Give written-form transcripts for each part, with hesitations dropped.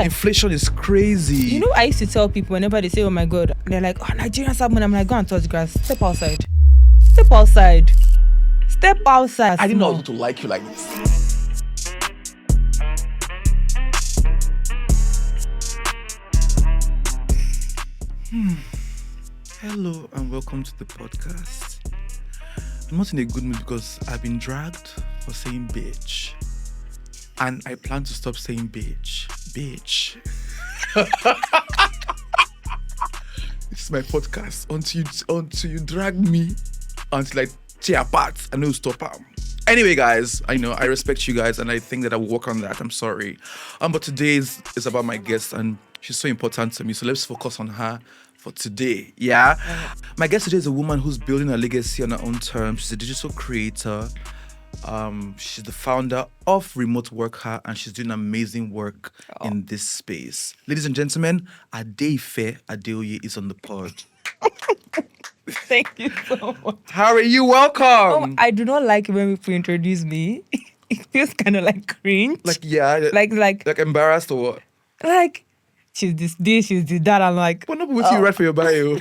inflation is crazy. You know, I used to tell people whenever they say, oh my God, they're like, oh, Nigerians have money. I'm like, go and touch grass. Step outside. Step outside. Step outside. I didn't know I was going to like you like this. Hello and welcome to the podcast. I'm not in a good mood because I've been dragged for saying bitch. And I plan to stop saying bitch. Bitch. This is my podcast. Until you drag me, until I tear apart, I know stop. Anyway, guys, I know I respect you guys and I think that I will work on that. I'm sorry. But today is about my guest and she's so important to me. So let's focus on her for today. Yeah. My guest today is a woman who's building a legacy on her own terms. She's a digital creator. She's the founder of Remote WorkHER and she's doing amazing work in this space. Ladies and gentlemen, Adeife Adeoye is on the pod. Thank you so much. How are you? Welcome. I do not like when people introduce me. It feels kind of like cringe. Like embarrassed or what? Like, she's this, she's this, that. I'm like, what number would you write for your bio?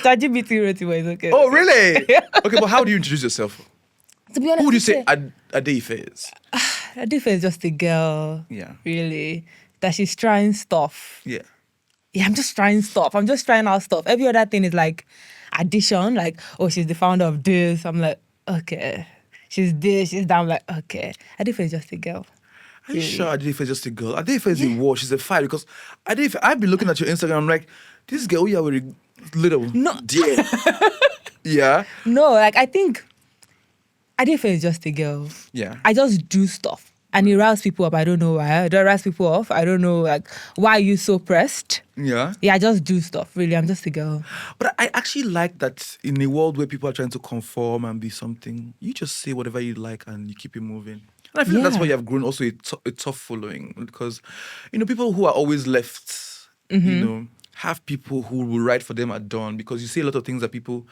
ChatGPT wrote it, but it's okay. Oh, really? Okay, but how do you introduce yourself? To be honest, who would you say Adeife is? Adeife is just a girl. Yeah. Really. That she's trying stuff. Yeah. Yeah, I'm just trying stuff. I'm just trying out stuff. Every other thing is like addition. Like, oh, she's the founder of this. I'm like, okay. She's this, she's that. I'm like, okay. Adeife is just a girl. Are you sure Adeife is just a girl? Adeife is a war. She's a fire. Because Adeife, I've been looking at your Instagram. I'm like, this girl, you are very little. No. Dear. Yeah? No, like, I think Adeife is just a girl. Yeah. I just do stuff. And it riles people up. I don't know why. I don't rise people off. I don't know, like, why are you so pressed? Yeah. Yeah, I just do stuff. Really, I'm just a girl. But I actually like that in a world where people are trying to conform and be something, you just say whatever you like and you keep it moving. And I feel like that's why you have grown also a tough following. Because, people who are always left, have people who will write for them at dawn. Because you say a lot of things that people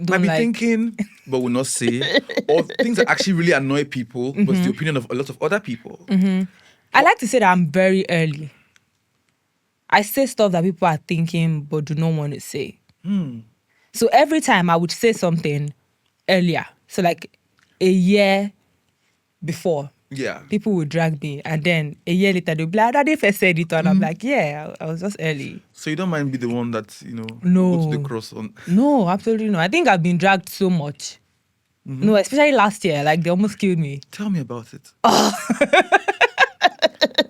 might be thinking, but will not say. Or things that actually really annoy people, but it's the opinion of a lot of other people. I like to say that I'm very early. I say stuff that people are thinking, but do not want to say. So every time I would say something earlier, so like a year before, people would drag me, and then a year later they'll be like, "Daddy first said it," and I'm like, "Yeah, I was just early." So you don't mind be the one that No. go to the cross on? No, absolutely no. I think I've been dragged so much. No, especially last year, like they almost killed me. Tell me about it.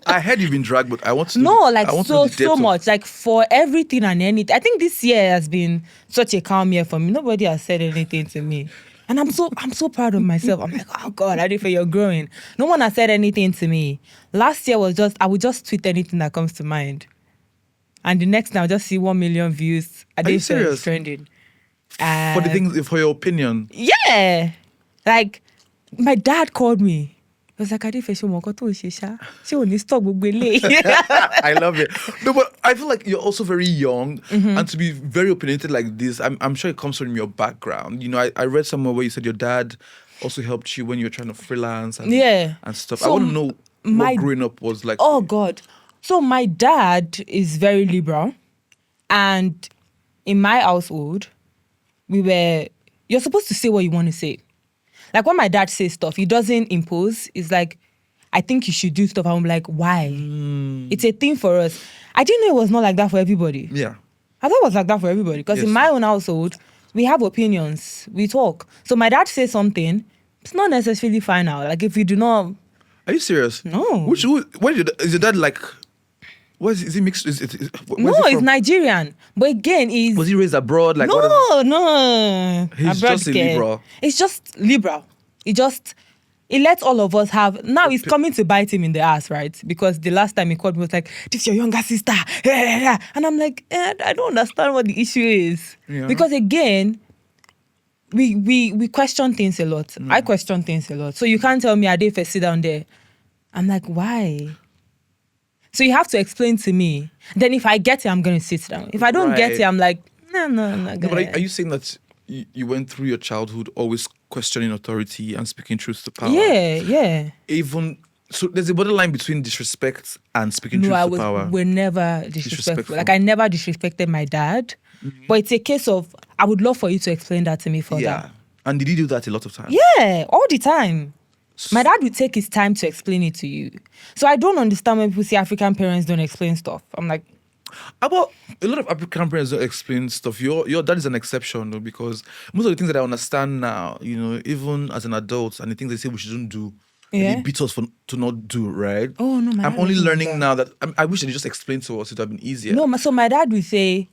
I heard you've been dragged, but I want to know. No, like so much, like for everything and anything. I think this year has been such a calm year for me. Nobody has said anything to me. And I'm so proud of myself. I'm like, oh God, Adeife, you're growing. No one has said anything to me. Last year was I would just tweet anything that comes to mind. And the next time I'll just see 1 million views. Adeife is trending. For your opinion? Yeah. Like, my dad called me. He was like, Adeife, I love it. No, but I feel like you're also very young, and to be very opinionated like this, I'm sure it comes from your background. I read somewhere where you said your dad also helped you when you were trying to freelance and stuff. So I want to know what growing up was like. Oh God. So my dad is very liberal, and in my household, you're supposed to say what you want to say. Like when my dad says stuff, he doesn't impose. It's like, I think you should do stuff. I'm like, why? It's a thing for us. I didn't know it was not like that for everybody. Yeah. I thought it was like that for everybody. Because in my own household, we have opinions. We talk. So my dad says something, it's not necessarily final. Like if you do not... Are you serious? No. Is your dad like... Is he mixed? He's Nigerian. But again, was he raised abroad? Like no. He's just a liberal. It's just liberal. It lets all of us have... Now it's coming to bite him in the ass, right? Because the last time he called me, was like, this is your younger sister. And I'm like, I don't understand what the issue is. Yeah. Because again, we question things a lot. I question things a lot. So you can't tell me, Adeife, sit down there. I'm like, why? So you have to explain to me. Then if I get it, I'm going to sit down. If I don't get it, I'm like, no, I'm not going to. But are you saying that you went through your childhood always questioning authority and speaking truth to power? Yeah. Even So there's a borderline between disrespect and speaking No, truth to power. we're never disrespectful. Disrespectful. Like I never disrespected my dad. But it's a case of I would love for you to explain that to me further. Yeah. And did you do that a lot of times? Yeah, all the time. My dad would take his time to explain it to you. So I don't understand when people say African parents don't explain stuff. I'm like, About a lot of African parents don't explain stuff. Your dad is an exception though, because most of the things that I understand now, even as an adult, and the things they say we shouldn't do, and Yeah. they beat us to not do, right? oh no, my I'm dad only doesn't do learning that. now that I wish they just explained to us. It would have been easier. No, so my dad would say,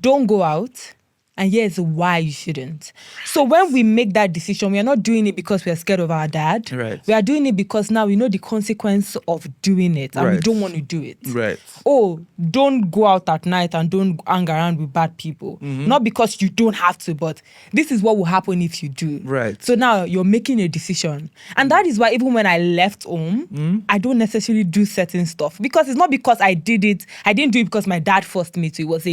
don't go out. And here's why you shouldn't. So when we make that decision, we are not doing it because we are scared of our dad. Right. We are doing it because now we know the consequence of doing it and we Right. don't want to do it. Right. Oh, don't go out at night and don't hang around with bad people. Not because you don't have to, but this is what will happen if you do. Right. So now you're making a decision. And that is why even when I left home, I don't necessarily do certain stuff. Because it's not because I did it. I didn't do it because my dad forced me to. It was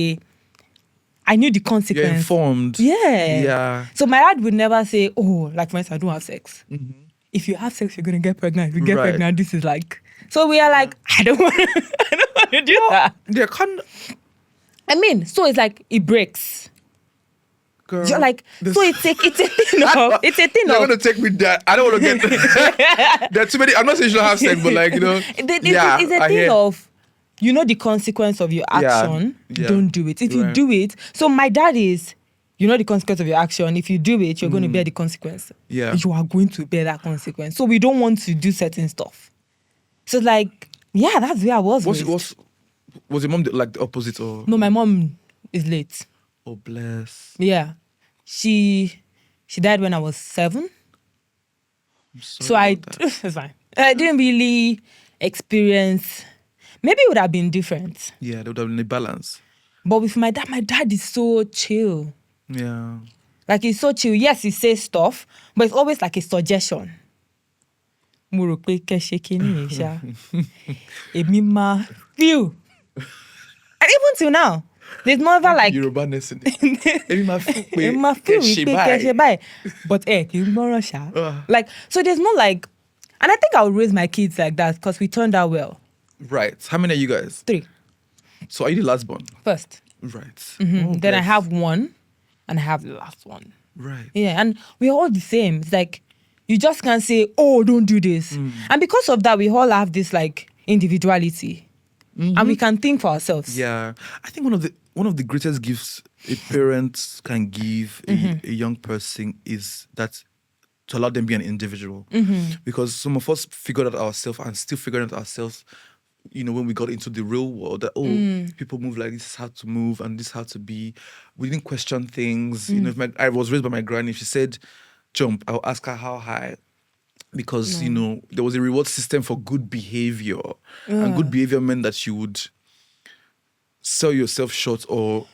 I knew the consequence. You're informed. Yeah. Yeah. So my dad would never say, oh, like for instance, I don't have sex. If you have sex, you're gonna get pregnant. If you get Right. pregnant, this is like. So we are like, I don't want to do that. They can't. I mean, so it's like it breaks. Girl, You're like, this- so it's a thing of. It's a thing You're of. gonna take me there. I don't want to get. There are too many. I'm not saying you should have sex, but It's a I thing hear. of. You know the consequence of your action. Yeah. Don't do it. If you Right. do it, so my dad is. You know the consequence of your action. If you do it, you're going to bear the consequence. Yeah. You are going to bear that consequence. So we don't want to do certain stuff. So it's like, yeah, that's where I was. raised. Was your mom like the opposite or? No, my mom is late. Oh bless. Yeah. She died when I was 7. I'm sorry So about that. it's fine. I didn't really experience. Maybe it would have been different. Yeah, there would have been a balance. But with my dad is so chill. Yeah. Like he's so chill. Yes, he says stuff, but it's always like a suggestion. Mo rò pé kẹ́ ṣe kíní yìí ṣá. Èmi máa feel. And even till now, there's never like. Yoruba-ness in it. Èmi máa feel pé Èmi máa feel kẹ́ ṣe wípé kẹ́ ṣe báyìí. báyìí. But kì í gbọ́ràn ṣá. Like, so there's no like. And I think I would raise my kids like that because we turned out well. Right. How many are you guys? 3 So are you the last born? first. Right. Then I bless. have one, and I have the last one. Right. Yeah, and we're all the same. It's like you just can't say, "Oh, don't do this," and because of that, we all have this like individuality, and we can think for ourselves. Yeah. I think one of the greatest gifts a parent can give a young person is that to allow them be an individual. Because some of us figured out ourselves and still figuring out ourselves, when we got into the real world, that, people move like this, is how to move, and this is how to be. We didn't question things. If I was raised by my granny, if she said, jump, I'll ask her how high. Because, there was a reward system for good behavior. And good behavior meant that you would sell yourself short or,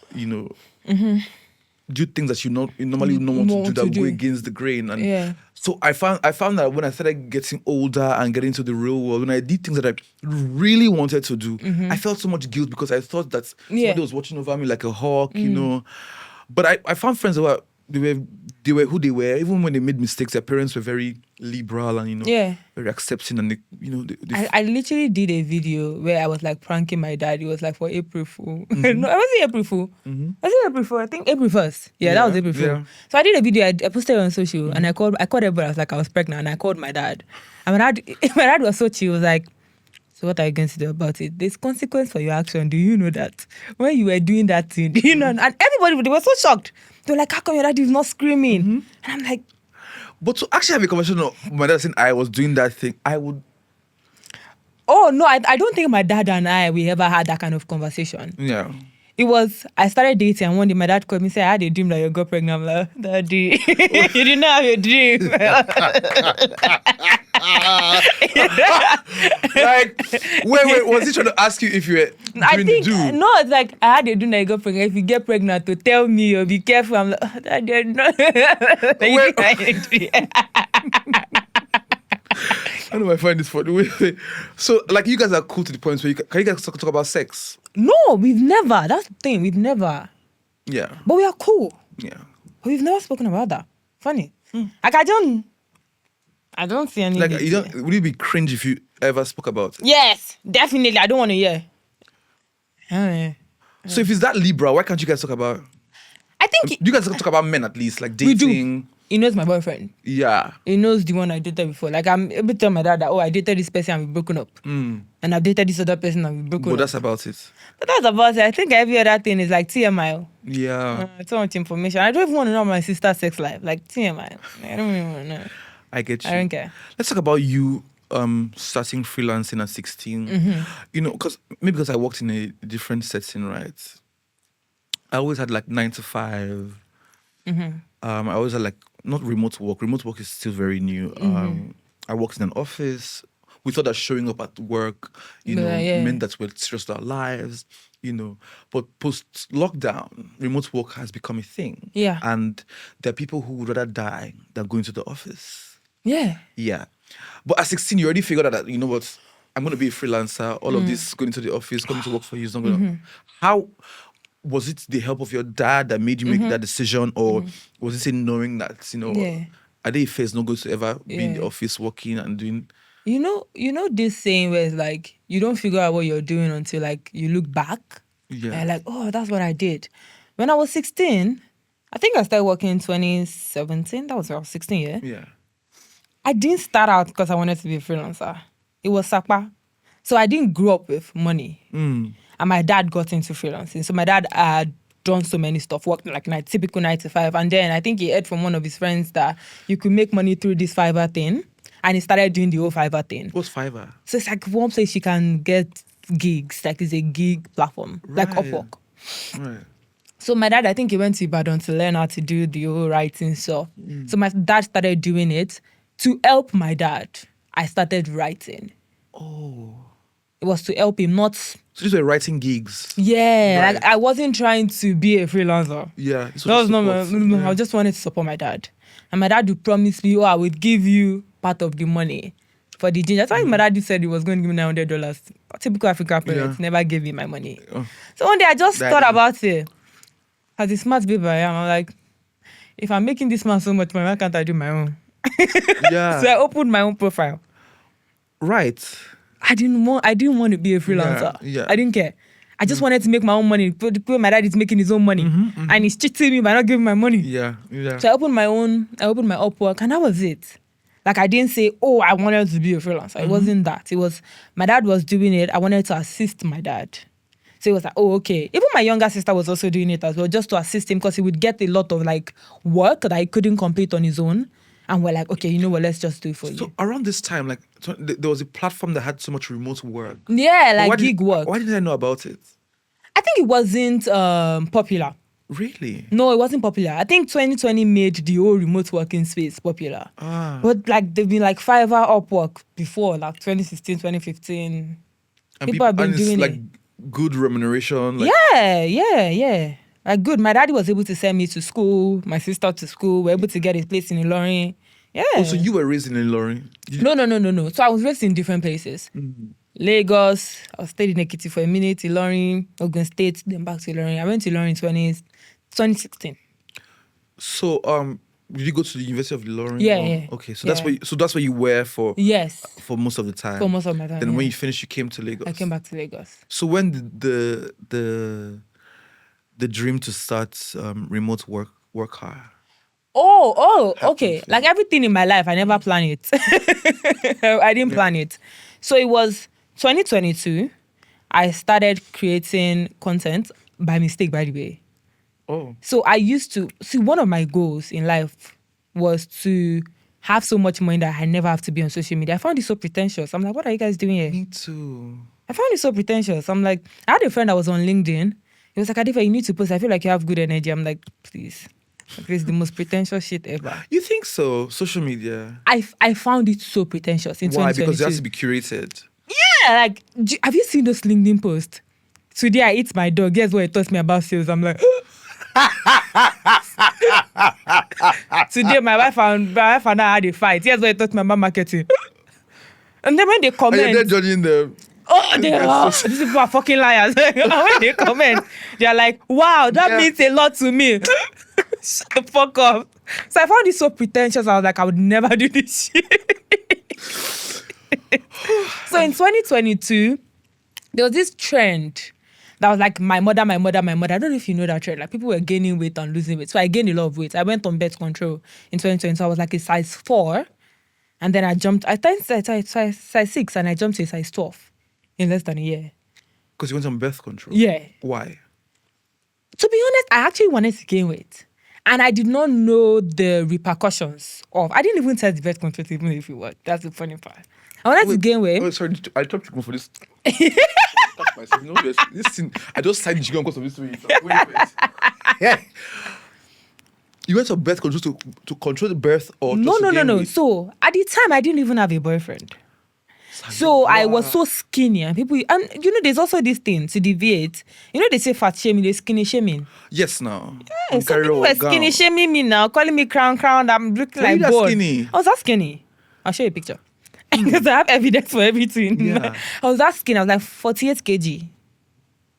do things that you normally don't want to do that go against the grain. And so I found that when I started getting older and getting into the real world, when I did things that I really wanted to do, I felt so much guilt because I thought that somebody was watching over me like a hawk, But I found friends that they were who they were. Even when they made mistakes, their parents were very liberal and very accepting. And I literally did a video where I was like pranking my dad. It was like for April Fool. No, I wasn't April Fool. Was it April Fool? I think April 1st. Yeah, that was April Fool. Yeah. So I did a video. I posted it on social, and I called everybody. I was like, I was pregnant, and I called my dad. And my dad was so chill. He was like, so what are you going to do about it? There's consequence for your action. Do you know that? When you were doing that thing, do you know? And everybody, they were so shocked. They were like, how come your dad is not screaming? And I'm like, But to actually have a conversation with my dad saying I was doing that thing, I would. oh, no, I don't think my dad and we ever had that kind of conversation. Yeah. It was, I started dating, and one day my dad called me and said, I had a dream that you got pregnant. I'm like, Daddy, you didn't have a dream. Like, wait, was he trying to ask you if you were I doing think, the do? no, it's like, I had a dream that you got pregnant. If you get pregnant, to tell me or be careful. I'm like, oh, Daddy, I don't know. Wait. I had a dream. I know I find this funny. Wait. So, like, you guys are cool to the point where can you guys talk about sex? No, we've never. That's the thing. We've never. Yeah. But we are cool. Yeah. But we've never spoken about that. Funny. Like, I don't see any. Like, would it be cringe if you ever spoke about it? Yes, definitely. I don't want to hear. So if it's that Libra, why can't you guys talk about? I think You guys talk about men at least, like we dating. do. He knows my boyfriend. Yeah. He knows the one I dated before. Like, I'm able to tell my dad that, I dated this person and we've broken up. And I've dated this other person and we've broken But up. that's about it. But that's about it. I think every other thing is like TMI. Yeah. Too much information. I don't even want to know my sister's sex life. Like, TMI. I don't even want to know. I get you. I don't care. Let's talk about you starting freelancing at 16. You know, because I worked in a different setting, right? I always had like 9 to 5. I always had like not remote work. Remote work is still very new. I worked in an office. We thought that showing up at work, meant that we're serious to our lives, But post lockdown, remote work has become a thing. Yeah. And there are people who would rather die than go into the office. Yeah. Yeah. But at 16, you already figured out that, you know what, I'm going to be a freelancer. All of this going to the office, coming to work for you is not going to... How was it the help of your dad that made you make that decision? Or was it knowing that, Adeife is not going to ever be in the office working and doing... You know this saying where it's like, you don't figure out what you're doing until like you look back. Yeah. And like, oh, that's what I did. When I was 16, I think I started working in 2017. That was when I was 16, yeah? Yeah. I didn't start out because I wanted to be a freelancer. It was Sapa. So I didn't grow up with money. And my dad got into freelancing. So my dad had done so many stuff, worked like typical 9 to 5. And then I think he heard from one of his friends that you could make money through this Fiverr thing. And he started doing the whole Fiverr thing. What's Fiverr? So it's like one place you can get gigs. Like it's a gig platform, like Upwork. Right. So my dad, I think he went to Ibadan to learn how to do the whole writing stuff. So my dad started doing it. To help my dad, I started writing. Oh. It was to help him, not... So these were writing gigs? Yeah. Right. Like I wasn't trying to be a freelancer. Yeah. That was not I just wanted to support my dad. And my dad would promise me, I would give you part of the money for the ginger. That's why my dad said he was going to give me $900. Typical African parents never gave me my money. So one day I just thought about it. As a smart baby I am, I'm like, if I'm making this man so much money, why can't I do my own? Yeah. So I opened my own profile. Right. I didn't want to be a freelancer. Yeah. I didn't care. I just wanted to make my own money. My dad is making his own money. And he's cheating me by not giving my money. Yeah. So I opened my Upwork and that was it. Like I didn't say, I wanted to be a freelancer. It wasn't that. It was, my dad was doing it. I wanted to assist my dad. So it was like, okay. Even my younger sister was also doing it as well, just to assist him because he would get a lot of like work that he couldn't complete on his own. And we're like, okay, you know what, let's just do it for you. So around this time, like there was a platform that had so much remote work. Yeah, like gig work. Why didn't I know about it? I think it wasn't popular. Really? No, it wasn't popular. I think 2020 made the whole remote working space popular. But like they've been like Fiverr, Upwork before, like 2016, 2015. And people have been doing like it. Good remuneration. Like, Yeah. Like good. My daddy was able to send me to school, my sister to school. We were able to get a place in Ilorin. Yeah. Oh, so you were raised in Ilorin? No. So I was raised in different places. Lagos, I stayed in Ekiti for a minute, Ilorin, Ogun State, then back to Ilorin. I went to Ilorin in 2016. So did you go to the University of Ilorin? Yeah. Okay, so that's where you were for most of the time. For most of my time. Then when you finished, you came to Lagos. I came back to Lagos. So when did the dream to start remote WorkHER? Okay. Like everything in my life, I never planned it. I didn't plan it. So it was 2022. I started creating content by mistake, by the way. Oh. So I used to see, one of my goals in life was to have so much money that I never have to be on social media. I found it so pretentious. I'm like, what are you guys doing here? Me too. I found it so pretentious. I'm like, I had a friend that was on LinkedIn. He was like, Adeife, you need to post. I feel like you have good energy. I'm like, please. Like, this is the most pretentious shit ever. You think so? Social media? I found it so pretentious in 2022. Why? Because it has to be curated. Yeah, like, have you seen those LinkedIn posts? Today I eat my dog. Guess what it taught me about sales? I'm like, today my wife and I had a fight. Here's what it taught me about marketing. And then when they comment, And they're judging them. These people are fucking liars. When they comment, they're like, wow, that means a lot to me. Shut the fuck up. So I found it so pretentious. I was like, I would never do this shit. So in 2022, there was this trend that was like my mother. I don't know if you know that trend. Like people were gaining weight and losing weight. So I gained a lot of weight. I went on birth control in 2020. So I was like a size 4. And then I started size 6 and I jumped to a size 12 in less than a year. Because you went on birth control? Yeah. Why? To be honest, I actually wanted to gain weight. And I did not know the repercussions of... I didn't even test the birth control even if it worked. That's the funny part. I wanted to gain weight. Oh, sorry. I dropped you for this. That's myself. No, this thing, I just signed the because of this way. Yeah. You went on birth control to control the birth or No. weight? So at the time, I didn't even have a boyfriend. So I was so skinny, and people, and there's also this thing to deviate. They say fat shaming, there's skinny shaming. Yes, now. Yeah, so people were skinny shaming me now, calling me crown. I'm looking like bored. Skinny? I was that skinny. I'll show you a picture because I have evidence for everything. Yeah. I was that skinny. I was like 48 kg.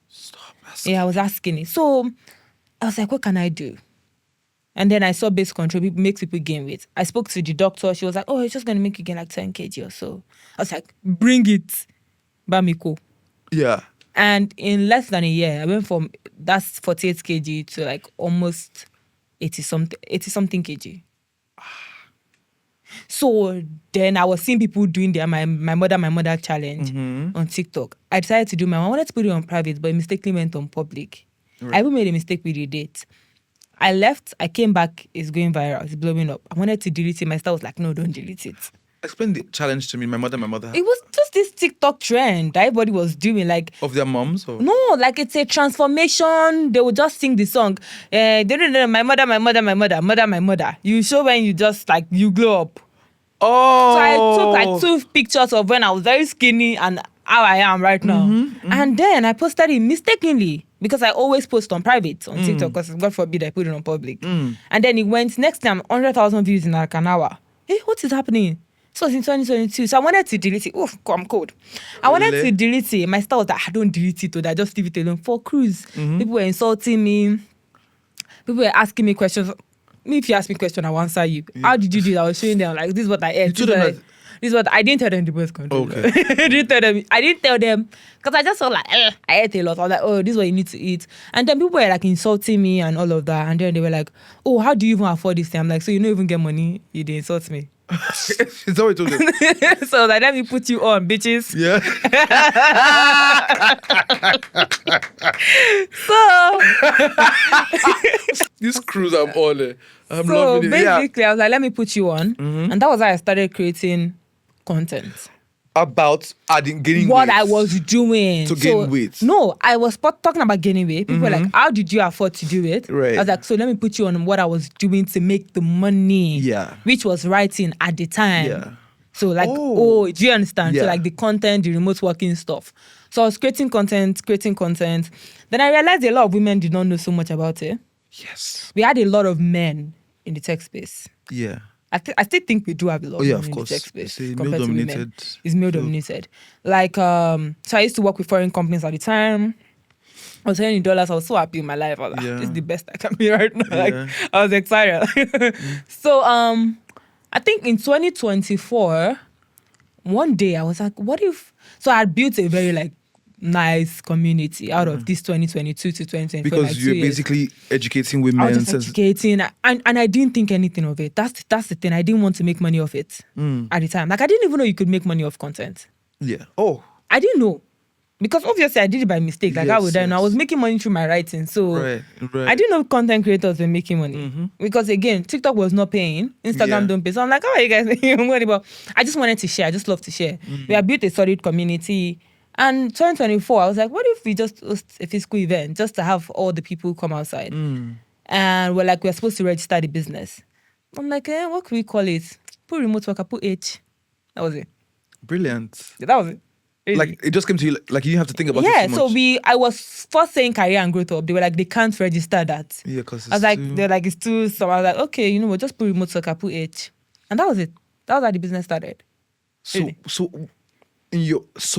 Stop. Yeah, I was that skinny. So I was like, what can I do? And then I saw birth control makes people gain weight. I spoke to the doctor. She was like, oh, it's just going to make you gain like 10 kg or so. I was like, bring it. Bamiko. Yeah. And in less than a year, I went from that's 48 kg to like almost 80 something kg. So then I was seeing people doing my mother challenge on TikTok. I decided to do I wanted to put it on private, but it mistakenly went on public. Right. I even made a mistake with the date. I left, I came back, it's going viral, it's blowing up. I wanted to delete it. My star was like, no, don't delete it. Explain the challenge to me, my mother. It was just this TikTok trend that everybody was doing, like... Of their moms? Or? No, like it's a transformation. They would just sing the song. My mother. You show when you just, like, you glow up. Oh! So I took, like, 2 pictures of when I was very skinny and how I am right now. And then I posted it mistakenly. Because I always post on private on TikTok because God forbid I put it on public. And then it went next time 100,000 views in like an hour. Hey, what is happening? So it's in 2022. So I wanted to delete it. Oof, I'm cold. I wanted to delete it. My style was that I don't delete it or I just leave it alone for cruise. People were insulting me. People were asking me questions. If you ask me a question, I'll answer you. Yeah. How did you do that? I was showing them like this is what I ate. This is what I didn't tell them the birth control. Okay. I didn't tell them because I just felt like I ate a lot. I was like, oh, this is what you need to eat. And then people were like insulting me and all of that. And then they were like, oh, how do you even afford this thing? I'm like, so you don't even get money? You did insult me. Is that what you told them? So like, let me put you on, bitches. Yeah. So this cruise I'm on. I'm so loving it. basically, I was like, let me put you on. And that was how I started creating content. About gaining what weight. I was doing. To gain weight. No, I was talking about gaining weight. People were like, how did you afford to do it? Right. I was like, so let me put you on what I was doing to make the money. Yeah. Which was writing at the time. Yeah. So like, do you understand? Yeah. So like the content, the remote working stuff. So I was creating content. Then I realized a lot of women did not know so much about it. Yes. We had a lot of men in the tech space. Yeah. I still think we do have a lot of men of in course. the tech space It's compared to male-dominated women. It's male-dominated. Like, so I used to work with foreign companies at the time. I was earning dollars. I was so happy in my life. I was like, this is the best I can be right now. Yeah. Like, I was excited. So, I think in 2024, one day I was like, what if... So I had built a very, like, nice community out of this 2022 to 2024. Because like you're 2 years. basically educating women. I was just educating, and I didn't think anything of it. That's the thing. I didn't want to make money off it at the time. Like, I didn't even know you could make money off content. Yeah. Oh. I didn't know. Because obviously I did it by mistake. Like, how would I know? I was making money through my writing. So right. I didn't know content creators were making money. Because again, TikTok was not paying. Instagram don't pay. So I'm like, how are you guys making money? But I just wanted to share. I just love to share. We have built a solid community. And 2024, I was like, what if we just host a physical event just to have all the people come outside? And we're supposed to register the business. I'm like, what can we call it? Put remote worker, put H. That was it. Brilliant. Yeah, that was it. Really. Like, it just came to you, like you didn't have to think about it yeah, so much. so I was first saying career and growth up. They were like, they can't register that. Yeah, because I was like, they're like, it's too... So I was like, okay, we'll just put remote worker, put H. And that was it. That was how the business started. Really. So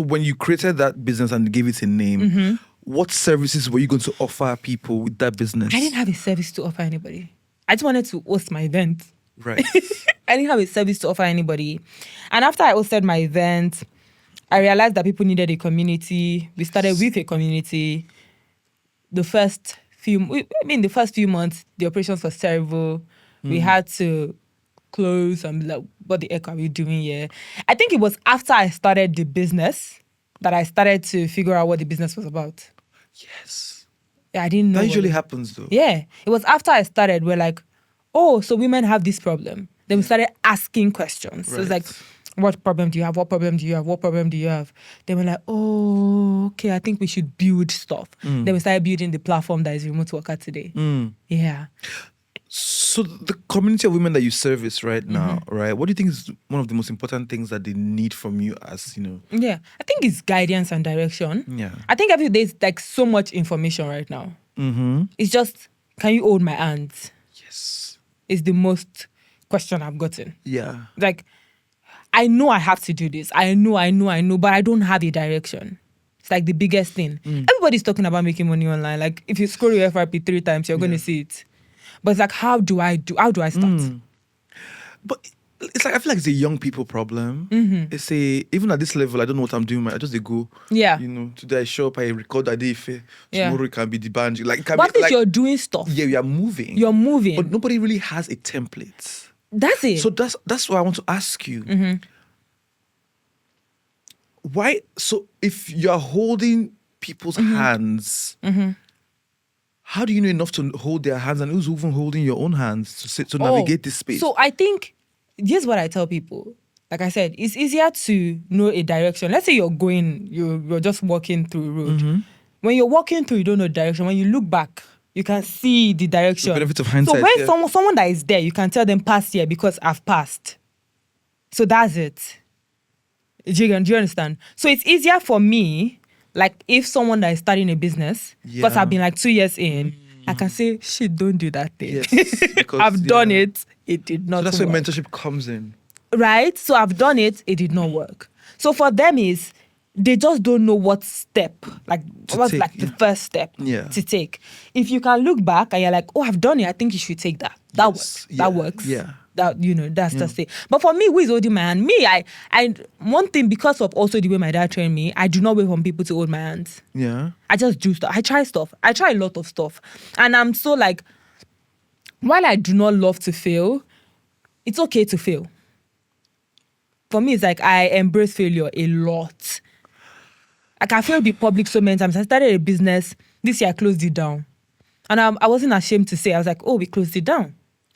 when you created that business and gave it a name, what services were you going to offer people with that business? I didn't have a service to offer anybody. I just wanted to host my event. Right. I didn't have a service to offer anybody. And after I hosted my event, I realized that people needed a community. We started with a community. The first few months, the operations was terrible. We had to close and be like, what the heck are we doing here? I think it was after I started the business that I started to figure out what the business was about. Yes. Yeah, I didn't know. That usually happens though. Yeah. It was after I started, we're like, oh, so women have this problem. Then we started asking questions. So it's like, what problem do you have? What problem do you have? What problem do you have? Then we're like, oh, okay, I think we should build stuff. Then we started building the platform that is Remote WorkHER today. Yeah. So the community of women that you service right now, right? What do you think is one of the most important things that they need from you as, Yeah, I think it's guidance and direction. Yeah. I think every day is like so much information right now. It's just, can you hold my hands? Yes. Is the most question I've gotten. Yeah. Like, I know I have to do this. I know, but I don't have a direction. It's like the biggest thing. Everybody's talking about making money online. Like, if you scroll your FRP 3 times, you're going to see it. But it's like, how do I start? But it's like, I feel like it's a young people problem. It's even at this level, I don't know what I'm doing. I just go. Yeah. Today I show up, I record Adeife. Tomorrow it can be the band. Like, But at least you're doing stuff. Yeah, you are moving. You're moving. But nobody really has a template. That's it. So that's why I want to ask you. Why? So if you're holding people's hands, how do you know enough to hold their hands, and who's even holding your own hands to navigate this space? So I think here's what I tell people. Like I said, it's easier to know a direction. Let's say you're just walking through a road. When you're walking through, you don't know direction. When you look back, you can see the direction. The benefit of hindsight. So when someone that is there, you can tell them pass here because I've passed. So that's it. Do you understand? So it's easier for me, like if someone that is starting a business, because I've been like 2 years in, I can say, shit, don't do that thing. Yes, because, I've done it. It did not work. So that's where mentorship comes in. Right? So I've done it. It did not work. So for them is, they just don't know what step, like what's like the first step to take. If you can look back and you're like, oh, I've done it, I think you should take that. That works. That works. Yeah. That, that's just it. But for me, who is holding my hand? Me, I one thing, because of also the way my dad trained me, I do not wait for people to hold my hands. Yeah. I just do stuff. I try stuff. I try a lot of stuff. And I'm so like, while I do not love to fail, it's okay to fail. For me, it's like I embrace failure a lot. Like I failed in public so many times. I started a business. This year I closed it down. And I wasn't ashamed to say, I was like, oh, we closed it down.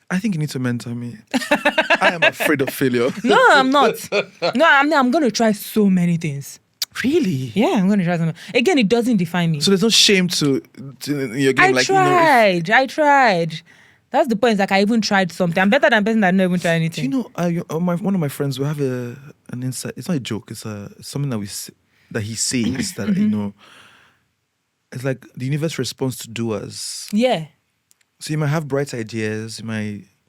I think you need to mentor me. I am afraid of failure. No, I'm not. No, I'm going to try so many things. Really? Yeah, I'm going to try something. Again, it doesn't define me. So there's no shame to your game. I tried. That's the point. It's like I even tried something. I'm better than a person that not even tried anything. Do you know, one of my friends, we have an insight. It's not a joke. It's something that he says that, it's like the universe responds to doers. Yeah. So you might have bright ideas,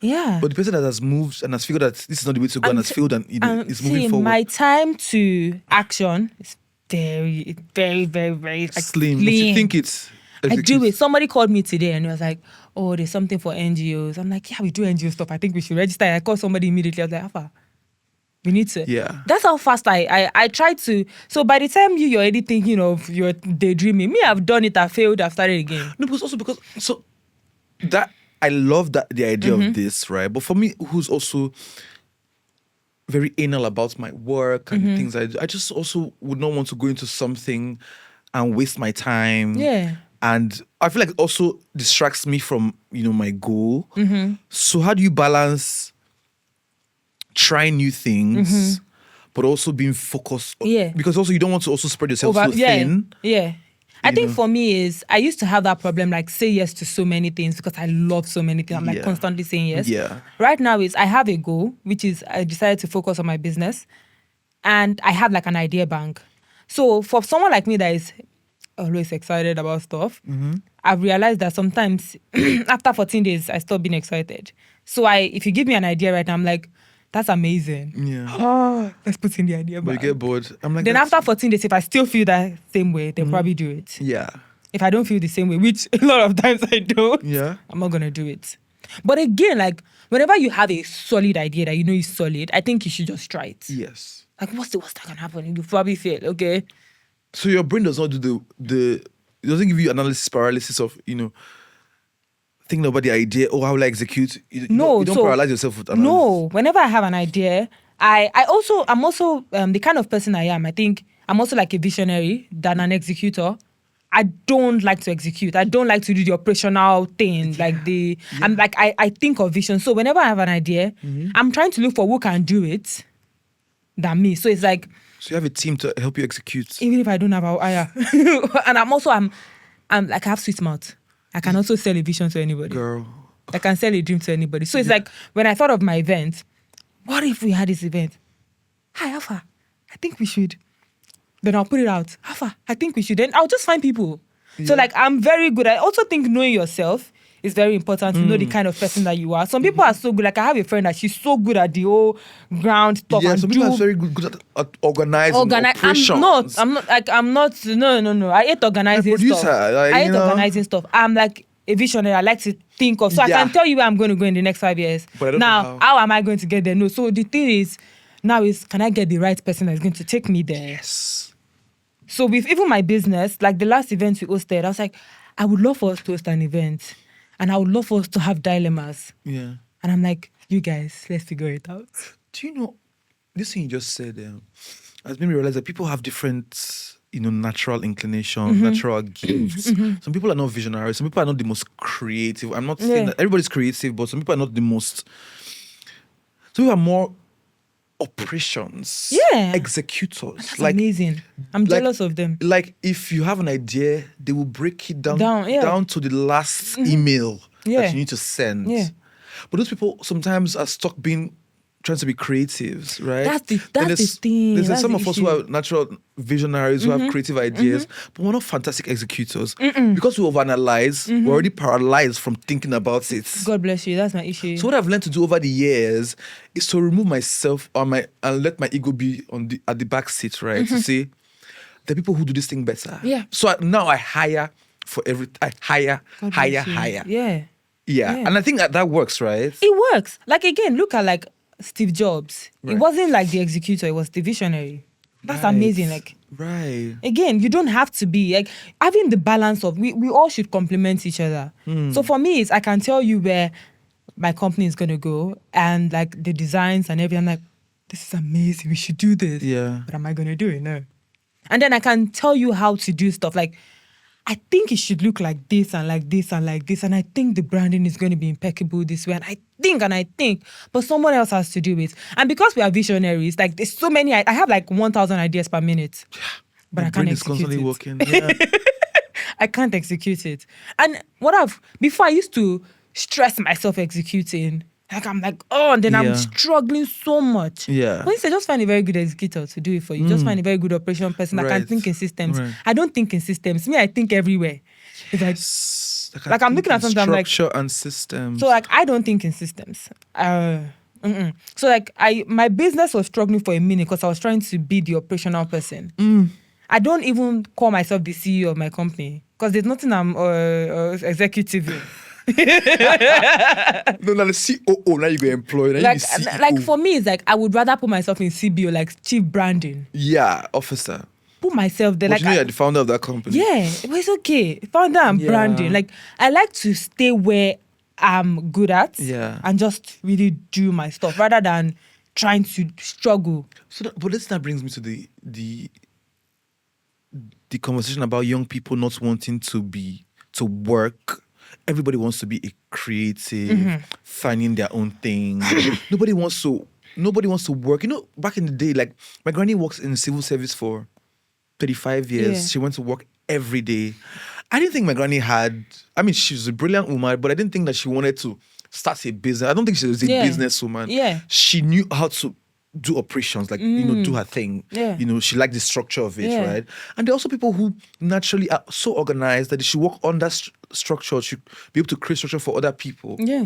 Yeah. But the person that has moved and has figured that this is not the way to go and has failed and is moving forward. My time to action is very, very, very, very like, slim. But you think it's... I do it. Somebody called me today and he was like, oh, there's something for NGOs. I'm like, yeah, we do NGO stuff. I think we should register. I called somebody immediately. I was like, Alpha, we need to. Yeah. That's how fast I tried to. So by the time you're already thinking of your daydreaming, me, I've done it, I failed, I've started again. No, but also because... So that... I love the idea of this, right? But for me, who's also very anal about my work and things I do, I just also would not want to go into something and waste my time. Yeah. And I feel like it also distracts me from, my goal. So how do you balance trying new things, but also being focused? Yeah. Because also you don't want to also spread yourself so thin. Yeah. I think for me is, I used to have that problem, like say yes to so many things because I love so many things. I'm like constantly saying yes. Yeah. Right now is I have a goal, which is I decided to focus on my business, and I have like an idea bank. So for someone like me that is always excited about stuff, I've realized that sometimes after 14 days, I stop being excited. So if you give me an idea right now, I'm like, that's amazing. Yeah. Oh, let's put in the idea But bank. you get bored. I'm like, Then after 14 days, if I still feel that same way, they'll probably do it. Yeah. If I don't feel the same way, which a lot of times I don't, Yeah. I'm not going to do it. But again, like whenever you have a solid idea that you know is solid, I think you should just try it. Yes. Like, what's the worst that can happen? You probably fail, okay? So your brain does not do it doesn't give you analysis paralysis of, thinking about the idea, how will I execute? You don't paralyze yourself with analysis. No, whenever I have an idea, I'm also the kind of person I am. I think I'm also like a visionary than an executor. I don't like to execute. I don't like to do the operational thing. I'm like, I think of vision. So whenever I have an idea, I'm trying to look for who can do it than me. So it's like, so you have a team to help you execute. even if I don't have and I'm like, I have sweet mouth. I can also sell a vision to anybody. Girl. I can sell a dream to anybody. So it's like, when I thought of my event, what if we had this event? Hi, Alpha, I think we should. Then I'll put it out. Alpha, I think we should. Then I'll just find people. Yeah. So like, I'm very good. I also think knowing yourself is very important to know the kind of person that you are. Some people are so good. Like, I have a friend that she's so good at the whole ground stuff. Yeah, some people are very good at organizing operations. I'm not. No. I hate organizing stuff. I hate organizing stuff. I'm like a visionary. I like to think of. So I can tell you where I'm going to go in the next 5 years. But I don't know how am I going to get there? No. So the thing is, can I get the right person that's going to take me there? Yes. So with even my business, like the last event we hosted, I was like, I would love for us to host an event. And I would love for us to have dilemmas. Yeah. And I'm like, you guys, let's figure it out. Do you know, this thing you just said has made me realize that people have different, natural inclinations, natural gifts. Some people are not visionary. Some people are not the most creative. I'm not saying that everybody's creative, but some people are not the most. Some people are more operations. Yeah. Executors. That's amazing. I'm jealous of them. Like, if you have an idea, they will break it down to the last email that you need to send. Yeah. But those people sometimes are stuck trying to be creatives, right? That's the thing. There's some of us who are natural visionaries, who have creative ideas, but we're not fantastic executors. Because we overanalyze, we're already paralyzed from thinking about it. God bless you. That's my issue. So what I've learned to do over the years is to remove myself and let my ego be at the back seat, right? To say, the people who do this thing better. Yeah. So now I hire hire. Yeah. And I think that works, right? It works. Like, again, look at like Steve Jobs. Right. It wasn't like the executor, it was the visionary. That's amazing. Like, right. Again, you don't have to be like having the balance of we all should complement each other. So for me, I can tell you where my company is gonna go and like the designs and everything. I'm like, this is amazing. We should do this. Yeah. But am I gonna do it? No. And then I can tell you how to do stuff. Like, I think it should look like this and like this and like this. And I think the branding is going to be impeccable this way. And I think. But someone else has to do it. And because we are visionaries, like there's so many. I have like 1,000 ideas per minute. But I can't execute constantly it. Working. Yeah. I can't execute it. And before I used to stress myself executing. Like, I'm like, and then I'm struggling so much. Yeah. But instead, just find a very good executor to do it for you. Just find a very good operation person that can think in systems. Right. I don't think in systems. Me, I think everywhere. It's like I'm looking at something, I'm like, structure and systems. So like, I don't think in systems. So like, my business was struggling for a minute because I was trying to be the operational person. I don't even call myself the CEO of my company because there's nothing I'm executive in. No, now the COO, now you go employ. Like for me, it's like I would rather put myself in CBO, like chief branding. Yeah, officer. Put myself there. But like you're the founder of that company. Yeah, but it's okay. Founder and branding. Like I like to stay where I'm good at. Yeah. And just really do my stuff rather than trying to struggle. So, but this now brings me to the conversation about young people not wanting to work. Everybody wants to be a creative, finding their own thing. Nobody wants to work. Back in the day, like my granny works in civil service for 35 years. Yeah. She went to work every day. I didn't think my granny she was a brilliant woman, but I didn't think that she wanted to start a business. I don't think she was a businesswoman. Yeah. She knew how to do operations, like, do her thing. Yeah. She liked the structure of it, right? And there are also people who naturally are so organized that they should work on that structure, should be able to create structure for other people. Yeah.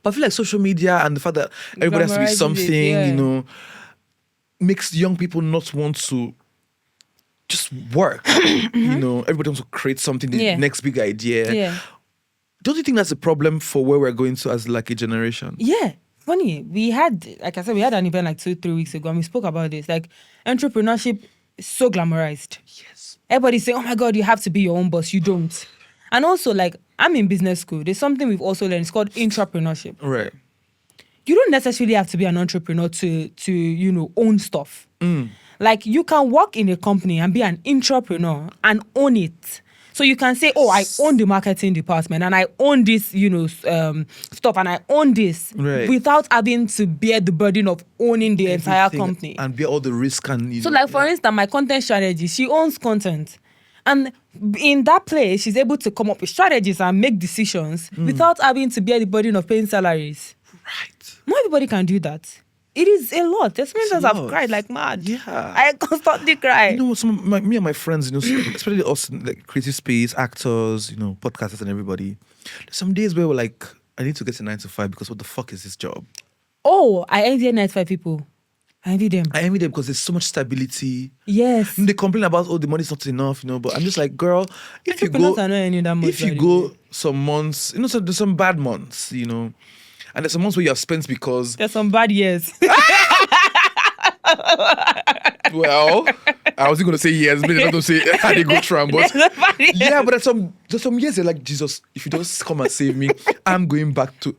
But I feel like social media and the fact that everybody has to be something, makes young people not want to just work. Everybody wants to create something, the next big idea. Yeah. Don't you think that's a problem for where we're going to as like a generation? Yeah. Funny. We had, like I said, we had an event like 2-3 weeks ago and we spoke about this. Like entrepreneurship is so glamorized. Yes. Everybody's saying, oh my God, you have to be your own boss. You don't. And also, like, I'm in business school. There's something we've also learned. It's called intrapreneurship. Right. You don't necessarily have to be an entrepreneur to own stuff. Like, you can work in a company and be an intrapreneur and own it. So you can say, oh, I own the marketing department and I own this, stuff and I own this without having to bear the burden of owning the entire company. And bear all the risk and... So like, for instance, my content strategy, she owns content. And in that place, she's able to come up with strategies and make decisions without having to bear the burden of paying salaries. Right. Not everybody can do that. It is a lot. There's many times I've cried like mad. Yeah. I constantly cry. You know, me and my friends, especially us in like creative space, actors, podcasters and everybody. There's some days where we're like, I need to get to 9 to 5 because what the fuck is this job? Oh, I envy 9 to 5 people. I envy them. I envy them because there's so much stability. Yes. They complain about, the money's not enough, but I'm just like, girl, if you go some months, so there's some bad months, and there's some months where you have spent because... There's some bad years. Well, I wasn't going to say yes, but I don't say how they go through. But yeah, but there's some years they're like, Jesus, if you don't come and save me, I'm going back to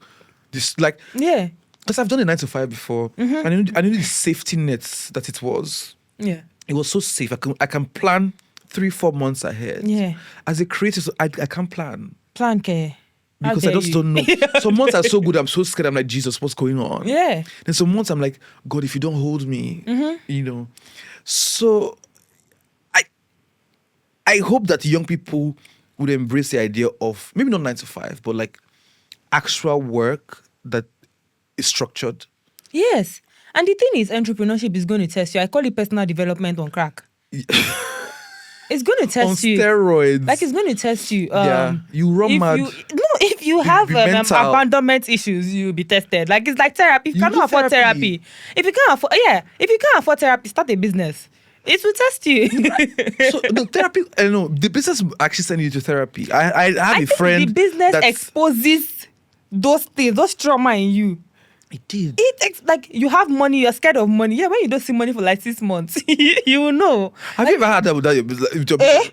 this. Like, yeah. Because I've done a 9 to 5 before. And I knew the safety nets that it was. Yeah. It was so safe. I can plan 3-4 months ahead. Yeah. As a creator, I can't plan. Plan care. Because I just don't know. Some months are so good, I'm so scared. I'm like, Jesus, what's going on? Yeah. Then some months I'm like, God, if you don't hold me, So I hope that young people would embrace the idea of maybe not 9 to 5, but like actual work that is structured. Yes. And the thing is, entrepreneurship is going to test you. I call it personal development on crack. It's going to test you. On steroids. Like, it's going to test you. You run mad. If you have abandonment issues, you'll be tested. Like, it's like therapy. If you cannot afford therapy. If you can't afford therapy, start a business. It will test you. So the therapy, the business actually send you to therapy. I have a friend. The business exposes those things, those trauma in you. It did. Like, you have money, you're scared of money. Yeah, when you don't see money for like 6 months, you will know. Have you ever had that with your business?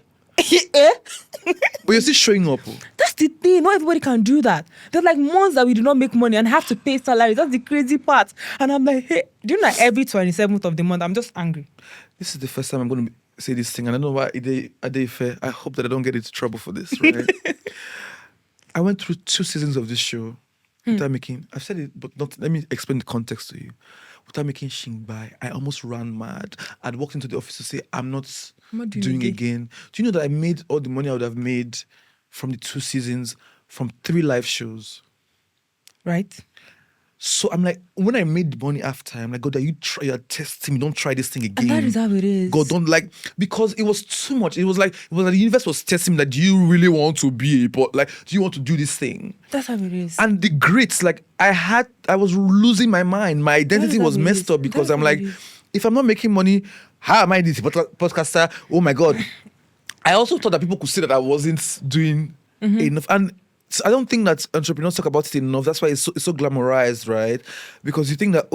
But you're still showing up. That's the thing. Not everybody can do that. There's like months that we do not make money and have to pay salaries. That's the crazy part. And I'm like, hey, do you know every 27th of the month, I'm just angry. This is the first time I'm going to say this thing. And I don't know why Adeife, I hope that I don't get into trouble for this, right? I went through 2 seasons of this show without making... I've said it, but not. Let me explain the context to you. Without making shingbai, I almost ran mad. I'd walked into the office to say, I'm not doing again. Do you know that I made all the money I would have made from the 2 seasons from 3 live shows? Right. So I'm like, when I made the money after, I'm like, God, you're testing me. Don't try this thing again. And that is how it is. God, don't because it was too much. It was like the universe was testing me that, do you really want to be do you want to do this thing? That's how it is. And the grits, like I was losing my mind. My identity was messed up because I'm like, if I'm not making money, how am I this podcaster? Oh my God. I also thought that people could see that I wasn't doing enough. And so I don't think that entrepreneurs talk about it enough. That's why it's so glamorized, right? Because you think that,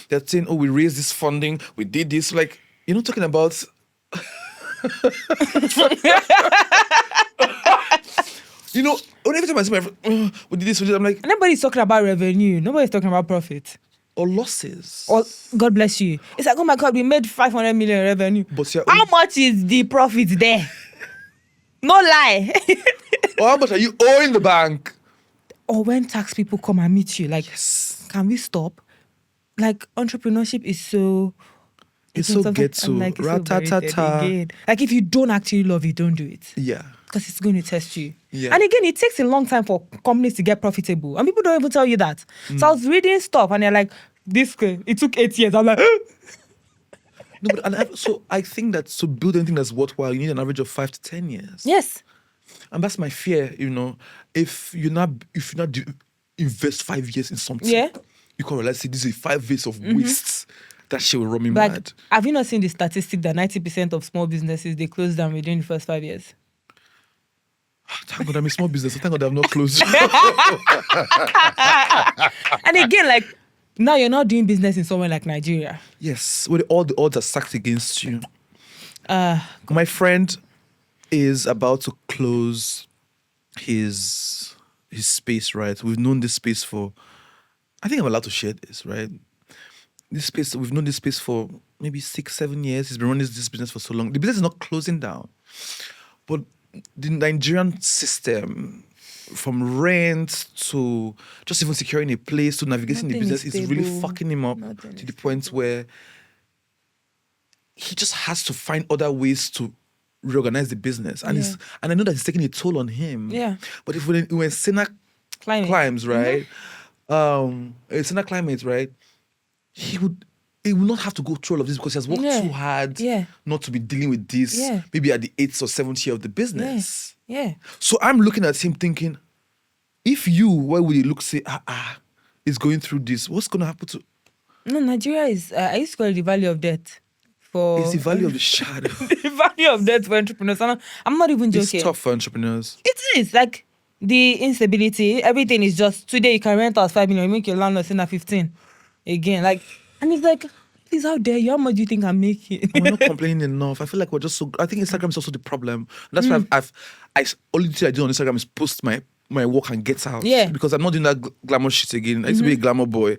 they're saying, we raised this funding, we did this. Like, you're not talking about... every time I see my friend, we did this, I'm like... Nobody's talking about revenue. Nobody's talking about profit. Or losses. Or, God bless you. It's like, oh my God, we made 500 million revenue. But how much is the profit there? No lie. Or how much are you owing the bank? Or when tax people come and meet you, like, can we stop? Like, entrepreneurship is so... It's so ghetto. Like, like, if you don't actually love it, don't do it. Yeah. Because it's going to test you. Yeah. And again, it takes a long time for companies to get profitable. And people don't even tell you that. So I was reading stuff and they're like, it took 8 years. I'm like... No, but so I think that to build anything that's worthwhile, you need an average of 5 to 10 years. Yes. And that's my fear, if you not invest 5 years in something, you can realize, this is 5 years of wastes. That shit will run me mad. Have you not seen the statistic that 90% of small businesses, they close down within the first 5 years? Thank God I'm a small business. Thank God I'm not closed. And again, like now you're not doing business in somewhere like Nigeria. Yes, where all the odds are stacked against you. My friend is about to close his space, right? We've known this space for, I think I'm allowed to share this, right? This space, we've known this space for maybe 6-7 years. He's been running this business for so long. The business is not closing down, but the Nigerian system, from rent to just even securing a place to navigating the Nothing business, is is really stable. fucking him up Nothing to is the point where he just has to find other ways to reorganize the business. And Yeah. and I know that it's taking a toll on him. Yeah. But if when Senna Climate. climbs, right? Senna climate, right? He would not have to go through all of this because he has worked Yeah. too hard Yeah. not to be dealing with this. Yeah. Maybe at the 8th or 7th year of the Yeah. business. Yeah. So I'm looking at him thinking, if you, why would you look say, is going through this? What's going to happen to? No, Nigeria is. I used to call it the value of debt. For It's the value of the shadow. the value of debt for entrepreneurs. And I'm not even It's joking. tough for entrepreneurs. It is like the instability. Everything is just today. You can rent out 5 million, you make your landlord send at 15. Again, like, and it's like, please, how dare you? How much do you think I'm making? We're not complaining enough. I feel like we're just so. I think Instagram is also the problem. That's why I only thing I do on Instagram is post my work and get out. Yeah. Because I'm not doing that glamour shit again. I used to be a glamour boy.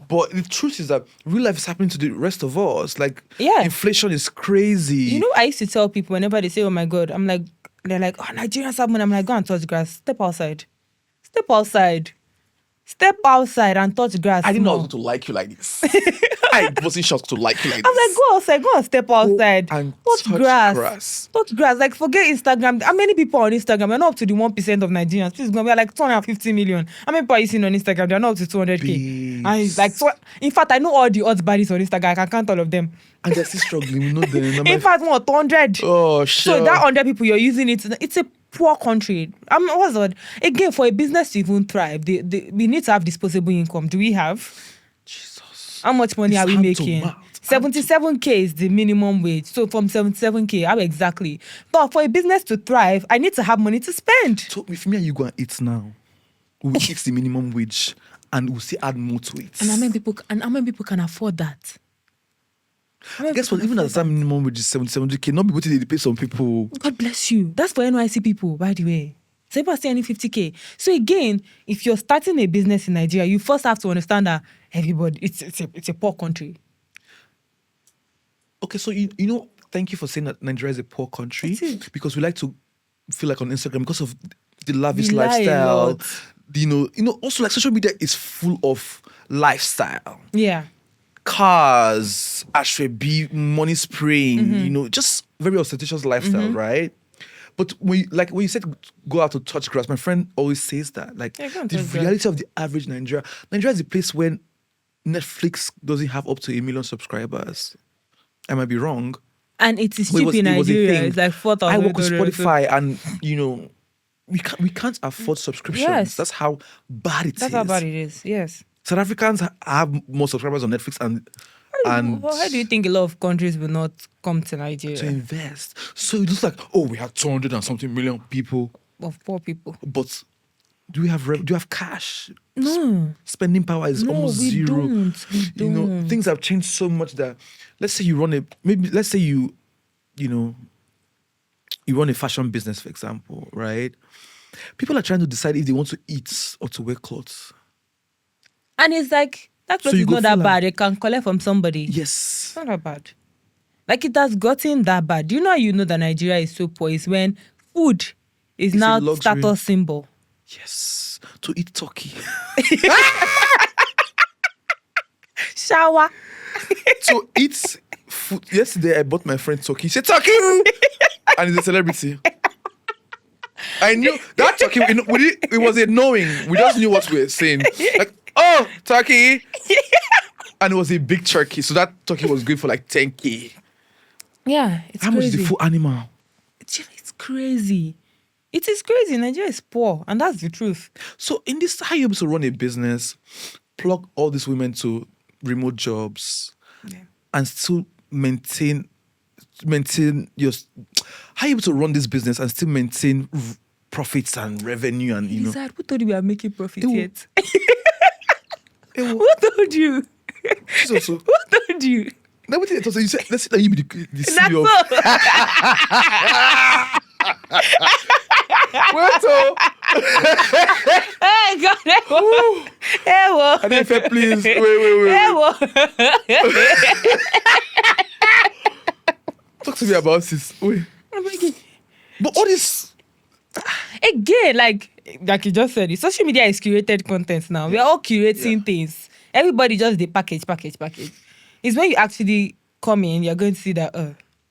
But the truth is that real life is happening to the rest of us. Like, Yeah. inflation is crazy. You know, I used to tell people whenever they say, "Oh my God," I'm like, they're like, "Oh, Nigerians have money." I'm like, "Go and touch grass. Step outside. Step outside. Step outside and touch grass." I didn't know I small." was going to like you like this. I wasn't shocked to like you like I'm this. like, go outside, go and step outside. and touch touch grass. grass. Touch grass. Like, forget Instagram. How many people on Instagram? We're not up to the 1% of Nigerians. Please, we're like 250 million. How many people are you seeing on Instagram? They're not up to 200K. And it's like, so, in fact, I know all the odds baddies on Instagram. I can count all of them. And they're still struggling. We know them. In fact, what, 200? Oh, sure. So that 100 people you're using it's a poor country. What's that? Again, for a business to even thrive, we need to have disposable income. Do we have? Jesus. How much money It's are we hand to making? mouth. 77K is the minimum wage. So from 77K, how exactly? But for a business to thrive, I need to have money to spend. So if me and you go and eat now, we'll fix the minimum wage and we'll still add more to it. And how many people can afford that? Guess what? Even as that minimum wage is 70K, not be what they pay some people. God bless you. That's for NYC people, by the way. So people are still earning 50K. So again, if you're starting a business in Nigeria, you first have to understand that everybody, it's a poor country. Okay, so you know, thank you for saying that Nigeria is a poor country. It is. Because we like to feel like on Instagram because of the lavish We lie a lifestyle. lot. You know, also like social media is full of lifestyle. Yeah. Cars, ashrebi, money spraying, you know, just very ostentatious lifestyle, right? But when you said go out to touch grass, my friend always says that. Like, Yeah, go and the touch grass. reality of the average Nigeria is a place where Netflix doesn't have up to 1 million subscribers. I might be wrong. And it is But cheap in it was a Nigeria. thing. It's like 4,000. I work with Spotify, and you know, we can't afford subscriptions. Yes. That's how bad it is. That's how bad it is. Yes. South Africans have more subscribers on Netflix and How do you think a lot of countries will not come to Nigeria? to invest. So it looks like, oh, we have 200 and something million people, Of poor people. but do you have cash? No. Spending power is No, almost we zero. don't. We You know, don't. things have changed so much that let's say you run a run a fashion business, for example, right? People are trying to decide if they want to eat or to wear clothes. And it's like, that clothes you is go not that feel like- bad. They can collect from somebody. Yes. It's not that bad. Like, it has gotten that bad. Do you know how you know that Nigeria is so poor? Is when food is It's a now luxury. status symbol. Yes. To eat turkey. Shower. To eat food. Yesterday, I bought my friend turkey. He said, turkey! And he's a celebrity. I knew that turkey, it was a knowing. We just knew what we were saying. Like, oh, turkey. And it was a big turkey. So that turkey was good for like 10K. Yeah, it's How much crazy. is the full animal? It's crazy. It is crazy. Nigeria is poor. And that's the truth. So in this, how are you able to run a business, plug all these women to remote jobs, and still maintain your... How are you able to run this business and still maintain profits and revenue and you know. Lizard, who told you we are making profit Ew. yet? Ew. Who told you? She's also. Who told you? Now, what did I say? You said, let's say that you be the That's CEO. so. Wait, oh. Hey, God. Ewo. Adeife, please. Wait. Ewo. Talk to me about this. Wait. But all this. Again, like you just said, social media is curated content now. We are all curating things. Everybody just the package. It's when you actually come in, you're going to see that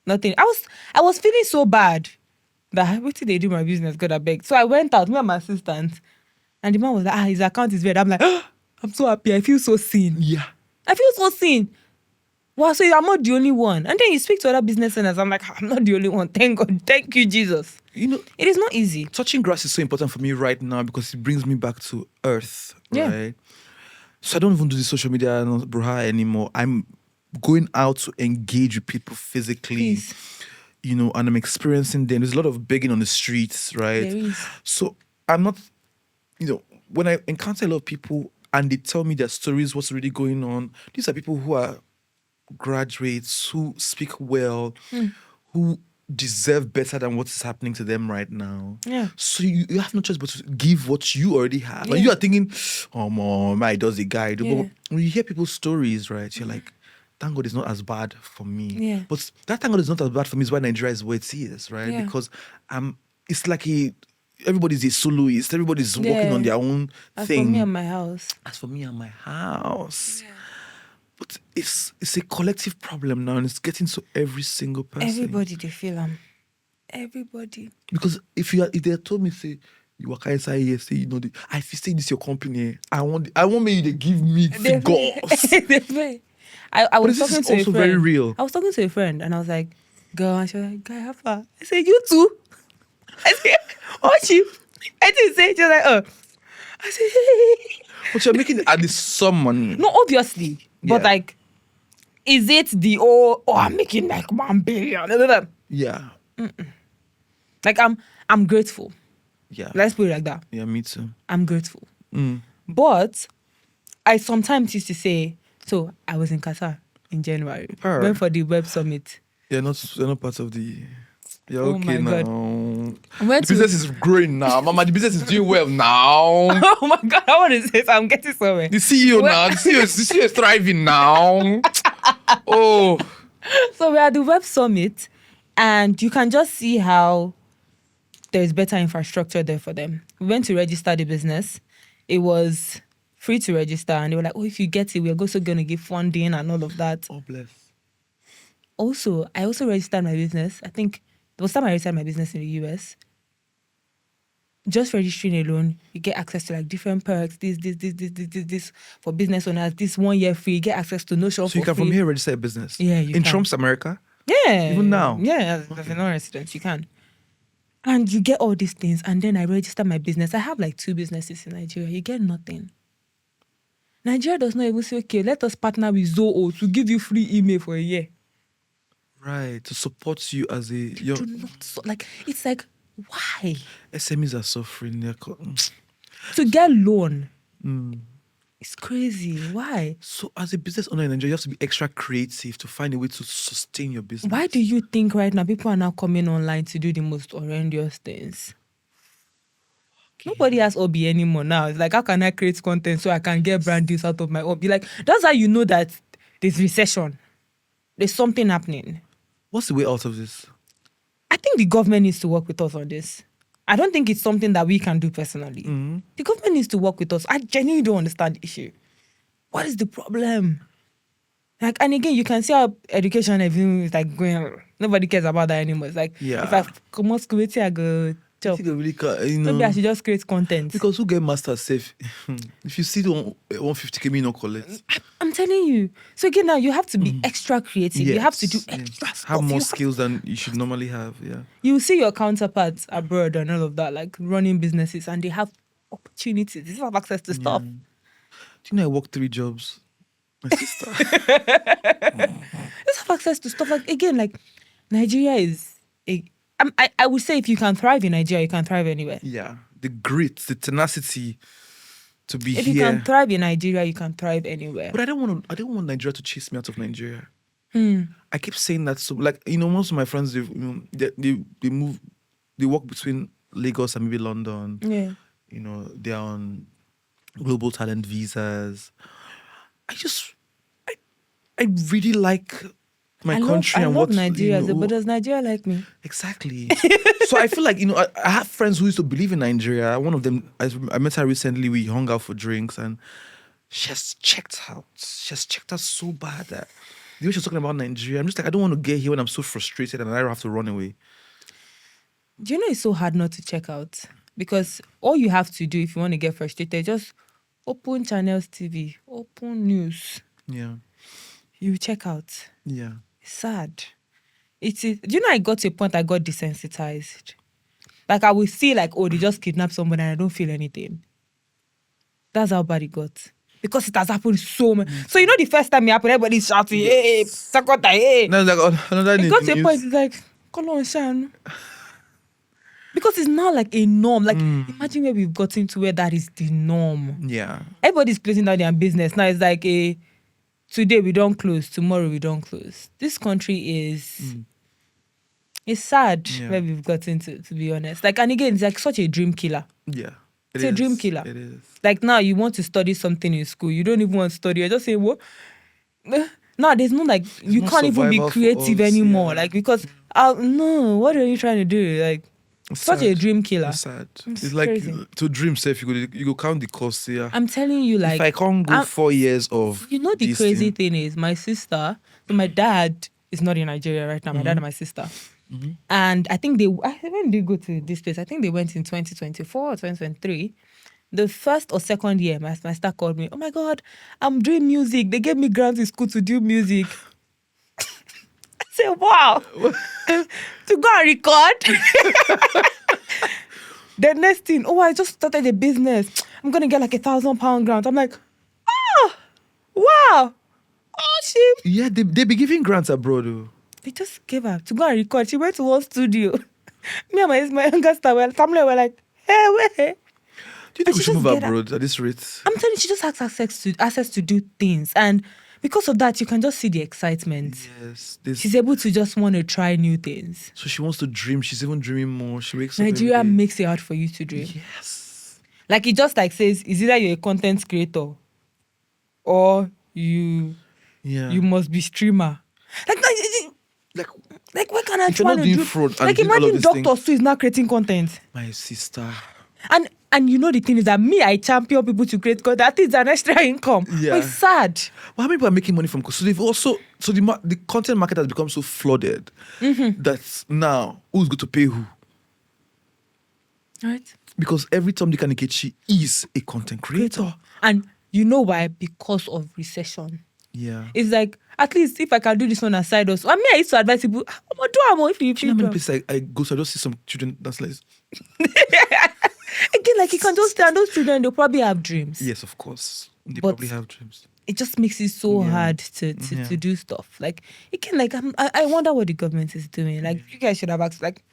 nothing. I was feeling so bad that what did they do my business? God, I beg. So I went out, me and my assistant, and the man was like, his account is red. I'm like, I'm so happy. I feel so seen. Yeah. I feel so seen. Wow, so I'm not the only one. And then you speak to other business owners. I'm like, I'm not the only one. Thank God. Thank you, Jesus. You know, It is not easy. touching grass is so important for me right now because it brings me back to earth, Yeah. right? So I don't even do the social media bruha anymore. I'm going out to engage with people physically, Please. you know, and I'm experiencing them. There's a lot of begging on the streets, right? There is. So I'm not, you know, when I encounter a lot of people and they tell me their stories, what's really going on, these are people who are graduates, who speak well, who deserve better than what is happening to them right now. Yeah. So you have no choice but to give what you already have. Like Yeah. you are thinking, oh mom, my does a guide. Yeah. But when you hear people's stories, right, you're like, thank God it's not as bad for me. Yeah. But that thank God is not as bad for me is why Nigeria is where it is, right? Yeah. Because it's like everybody's a soloist, everybody's working on their own As thing. for me and my house. As for me and my house. But it's a collective problem now, and it's getting to every single person. Everybody they feel everybody. Because if they had told me, say, you work inside here, say, you know, I feel say this your company, I want me you to give me figures. I was this talking is to a also friend. very real. I was talking to a friend and I was like, girl, and she was like, guy, how far? I said, you too. I said, what you? I didn't say, she was like, oh. I said, hey. But you're making at least some money. No, obviously. But Yeah. like, is it the I'm making like 1 billion? Yeah. Like I'm grateful. Yeah. Let's put it like that. Yeah, me too. I'm grateful. But I sometimes used to say, so I was in Qatar in January. Her. Went for the web summit. You're not part of the. You're Oh okay my now. God. Went The to- business is growing now. Mama, the business is doing well now. Oh my God, I want to say I'm getting somewhere. The CEO now. The CEO is thriving now. Oh. So we're at the web summit and you can just see how there's better infrastructure there for them. We went to register the business. It was free to register and they were like, oh, if you get it, we're also going to give funding and all of that. Oh, bless. Also, I also registered my business. I think the first time I registered my business in the US, just registering alone, you get access to like different perks, this for business owners, this 1 year free, you get access to Notion So you for can free. from here register a business? Yeah, you In can. Trump's America? Yeah. Even now? Yeah, as a non-resident, you can. And you get all these things, and then I register my business. I have like 2 businesses in Nigeria. You get nothing. Nigeria does not even say, okay, let us partner with Zoho to give you free email for a year. Right. To support you as a... Your Do not like, it's like, why? SMEs are suffering. To get loan. It's crazy. Why? So as a business owner in Nigeria, you have to be extra creative to find a way to sustain your business. Why do you think right now people are now coming online to do the most horrendous things? Nobody has hobby anymore now. It's like, how can I create content so I can get brand deals out of my hobby? Like, that's how you know that there's recession. There's something happening. What's the way out of this? I think the government needs to work with us on this. I don't think it's something that we can do personally. The government needs to work with us. I genuinely don't understand the issue. What is the problem? Like, and again, you can see how education everything is like going. Nobody cares about that anymore. It's like, Yeah. if I come out school, I go I job. think they really you know, Maybe I should just create content. because who get master safe? If you see the 150k, me no collect. I'm telling you. So again, now you have to be extra creative. You have to do extra stuff. Have more You skills than you should normally have. Yeah. You see your counterparts abroad and all of that, like running businesses, and they have opportunities. They have access to stuff. Do you know I work 3 jobs? My sister. They have access to stuff. Like again, like Nigeria is I would say if you can thrive in Nigeria, you can thrive anywhere. Yeah. The grit, the tenacity to be If here. you can thrive in Nigeria, you can thrive anywhere. But I don't want Nigeria to chase me out of Nigeria. I keep saying that. So, like, most of my friends, they move, they walk between Lagos and maybe London. Yeah. They're on global talent visas. I really like my country and I love what Nigeria, but does Nigeria like me? Exactly. So I feel like I have friends who used to believe in Nigeria. One of them, I met her recently. We hung out for drinks, and she has checked out. She has checked out so bad that the way she's talking about Nigeria, I'm just like, I don't want to get here when I'm so frustrated and I don't have to run away. Do you know it's so hard not to check out? Because all you have to do if you want to get frustrated, just open Channels TV, open news. Yeah. You check out. Yeah. It's sad. It is. Do you know I got to a point I got desensitized? Like I will see like, oh, they just kidnapped somebody and I don't feel anything. That's how bad it got. Because it has happened so much. So the first time it happened, everybody's shouting, hey, second time, hey. No, like another It got to a point, it's like, come on, Shan. Because it's not like a norm. Like, imagine where we've gotten to where that is the norm. Yeah. Everybody's closing down their business. Now it's like today we don't close, tomorrow we don't close. This country is... It's sad where we've gotten to be honest. Like, and again, it's like such a dream killer. Yeah. It's a dream killer. It is. Like now you want to study something in school. You don't even want to study. You're just saying, what? No, there's no like, you can't even be creative anymore. Yeah. Like, because, no, what are you trying to do? Like, it's such a dream killer. It's sad. It's like crazy. To dream safe, you go count the cost here. I'm telling you, like, if I can't go 4 years of the crazy thing is, my sister, so my dad is not in Nigeria right now. My dad and my sister. And I think when they go to this place, I think they went in 2024 or 2023. The first or second year, my sister called me, oh my God, I'm doing music. They gave me grants in school to do music. I said, wow. To go and record. The next thing, I just started a business. I'm going to get like £1,000 grant. I'm like, wow. Oh, shit. Yeah, they be giving grants abroad, though. They just gave her to go and record. She went to one studio. Me and my younger sister, family were like, hey, wait. Do you think we should move abroad at this rate? I'm telling you, she just has access to do things. And because of that, you can just see the excitement. Yes. She's able to just want to try new things. So she wants to dream. She's even dreaming more. She wakes up Nigeria makes it hard for you to dream. Yes. Like it just like says, is either you're a content creator or you must be streamer. Like why can't I try to do fraud? Like imagine Dr. Sue is now creating content. My sister. And the thing is that I champion people to create content. That is an extra income. Yeah. But it's sad. Well, how many people are making money from? So they've also the content market has become so flooded that now who's going to pay who? Right. Because every Tom, Dick and Nkechi is a content creator. And you know why? Because of recession. Yeah. It's like, at least if I can do this one aside also. I used to advise people, I'm going to do it if you know how many places I go to, I just see some children that's like... Again, like you can just stand those children, they'll probably have dreams. Yes, of course. They probably have dreams. It just makes it so hard to do stuff. Like, again, like I wonder what the government is doing. Like, you guys should have asked, like,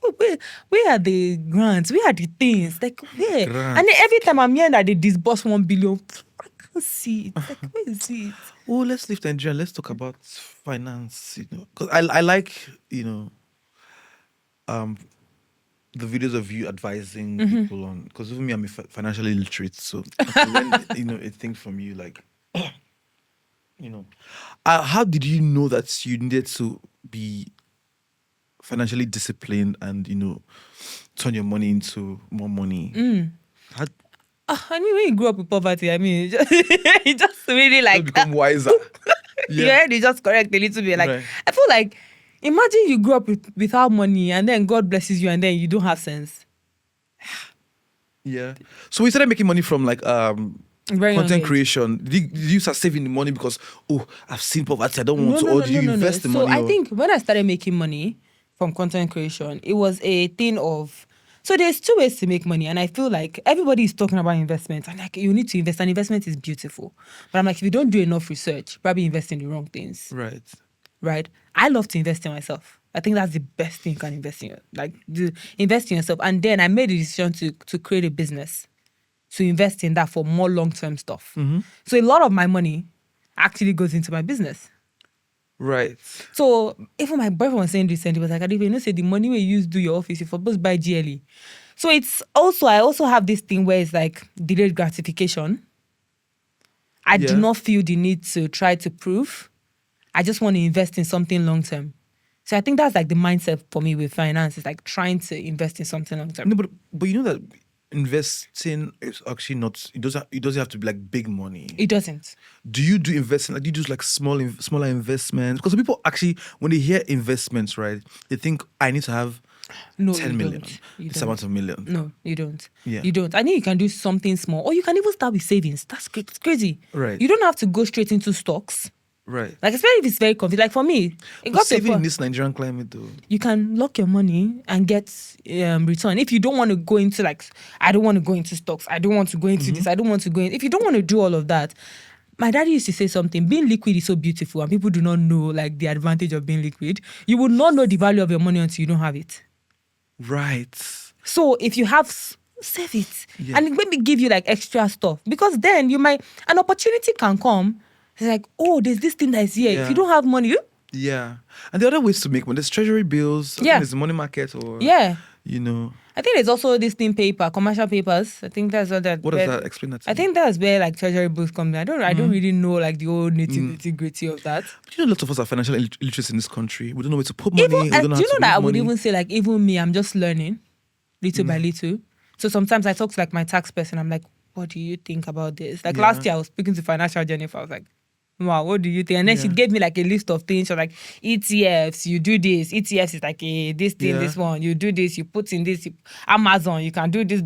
where are the grants? Where are the things? Like, where? Grants. And then every time I'm hearing that they disburse 1 billion, I can't see it. Like, where is it? Oh, let's leave Nigeria. Let's talk about finance. Because I like, the videos of you advising people on. Because even me, I'm financially illiterate, so when a thing from you, like, how did you know that you needed to be financially disciplined and turn your money into more money? I mean, when you grew up with poverty, it just really like... You become wiser. Yeah, they just correct a little bit. Like, right. I feel like, imagine you grew up without money and then God blesses you and then you don't have sense. Yeah. So we started making money from like content creation. Did you start saving the money because, I've seen poverty, I don't want to, or do you invest the money? So I think when I started making money from content creation, it was a thing of... So there's 2 ways to make money, and I feel like everybody is talking about investment. And like, you need to invest, and investment is beautiful. But I'm like, if you don't do enough research, probably invest in the wrong things. Right. I love to invest in myself. I think that's the best thing you can invest in. Invest in yourself. And then I made a decision to create a business, to invest in that for more long-term stuff. So a lot of my money actually goes into my business. Right. So even my boyfriend was saying recently, he was like, Adeife, you know, say the money we use do your office, you're supposed to buy GLE. So it's also, I also have this thing where it's like delayed gratification. I do not feel the need to try to prove. I just want to invest in something long term. So I think that's like the mindset for me with finance. It's like trying to invest in something long term. No, but you know that investing is actually not. It doesn't have to be like big money. It doesn't. Do you do investing? Like, do you do like smaller investments? Because people actually, when they hear investments, right, they think I need to have 10 million. This amount of million. No, you don't. Yeah. You don't. I think you can do something small, or you can even start with savings. That's it's crazy. Right. You don't have to go straight into stocks. Right. Like, especially if it's very confusing. Like for me, it got saving in this Nigerian climate though. You can lock your money and get return. If you don't want to go into like, I don't want to go into stocks. I don't want to go into this. I don't want to go in. If you don't want to do all of that, my daddy used to say something, being liquid is so beautiful and people do not know like the advantage of being liquid. You will not know the value of your money until you don't have it. Right. So if you have, save it. Yeah. And maybe give you like extra stuff. Because then you might, an opportunity can come. It's like, oh, there's this thing that is here. Yeah. If you don't have money, yeah. And the other ways to make money, there's treasury bills, there's the money market, or you know. I think there's also this thing paper, commercial papers. I think that's what that. What does that explain that to I think that's where like treasury bills come in. I don't really know like the whole nitty gritty of that. But you know, lots of us are financial illiterates in this country. We don't know where to put money. Do you know that I would money. even say like even me, I'm just learning little by little. So sometimes I talk to like my tax person. I'm like, what do you think about this? Like last year I was speaking to financial Jennifer. I was like, wow, what do you think? And then she gave me like a list of things. She was like, ETFs, you do this. ETFs is like this thing, this one. You do this, you put in this. Amazon, you can do this,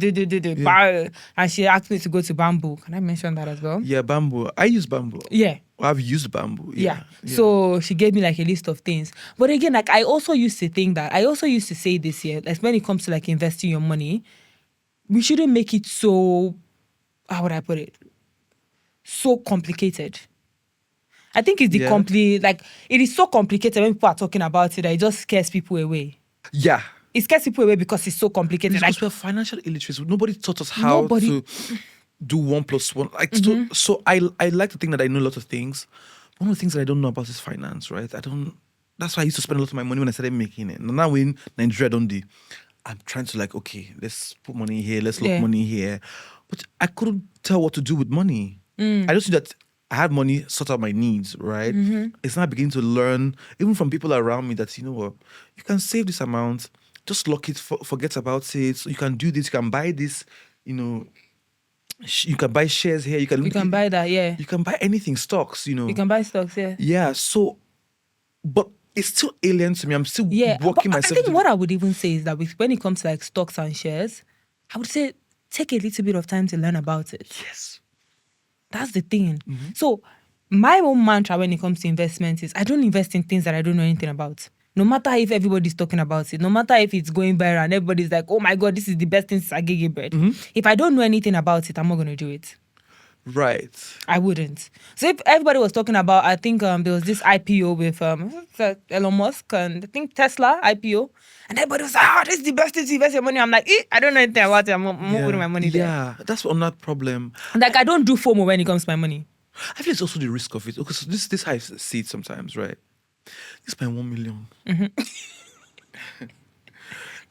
buy. And she asked me to go to Bamboo. Can I mention that as well? Yeah, Bamboo. I use Bamboo. Yeah. I've used Bamboo. Yeah. So she gave me like a list of things. But again, like I also used to say this year, like when it comes to like investing your money, we shouldn't make it so, how would I put it? So complicated. I think it's it is so complicated when people are talking about it that it just scares people away. Yeah. It scares people away because it's so complicated. Because we're financial illiterates. Nobody taught us how to do 1 + 1. Like so I like to think that I know a lot of things. One of the things that I don't know about is finance, right? That's why I used to spend a lot of my money when I started making it. And now in Nigeria, I'm trying to like, okay, let's put money here, let's lock money here. But I couldn't tell what to do with money. I just knew that I had money, sort out my needs, right? It's now beginning to learn, even from people around me, that, you know what, you can save this amount, just lock it, forget about it. So you can do this, you can buy this, you know, you can buy shares here. You can buy that, yeah. You can buy anything, stocks, you know. You can buy stocks, yeah. Yeah, so, but it's still alien to me. I'm still working myself. I think what I would even say is that when it comes to like stocks and shares, I would say take a little bit of time to learn about it. Yes. That's the thing. So my own mantra when it comes to investment is I don't invest in things that I don't know anything about. No matter if everybody's talking about it, no matter if it's going viral and everybody's like, oh my God, this is the best thing since Agege bread. If I don't know anything about it, I'm not going to do it. Right. I wouldn't. So if everybody was talking about, I think there was this IPO with Elon Musk and I think Tesla IPO. And everybody was like, this is the best thing to invest your money. I'm like, I don't know anything about it. I'm not putting my money there. Yeah, that's another problem. Like, I don't do FOMO when it comes to my money. I feel it's also the risk of it. Okay, so this is how I see it sometimes, right? This is my 1 million.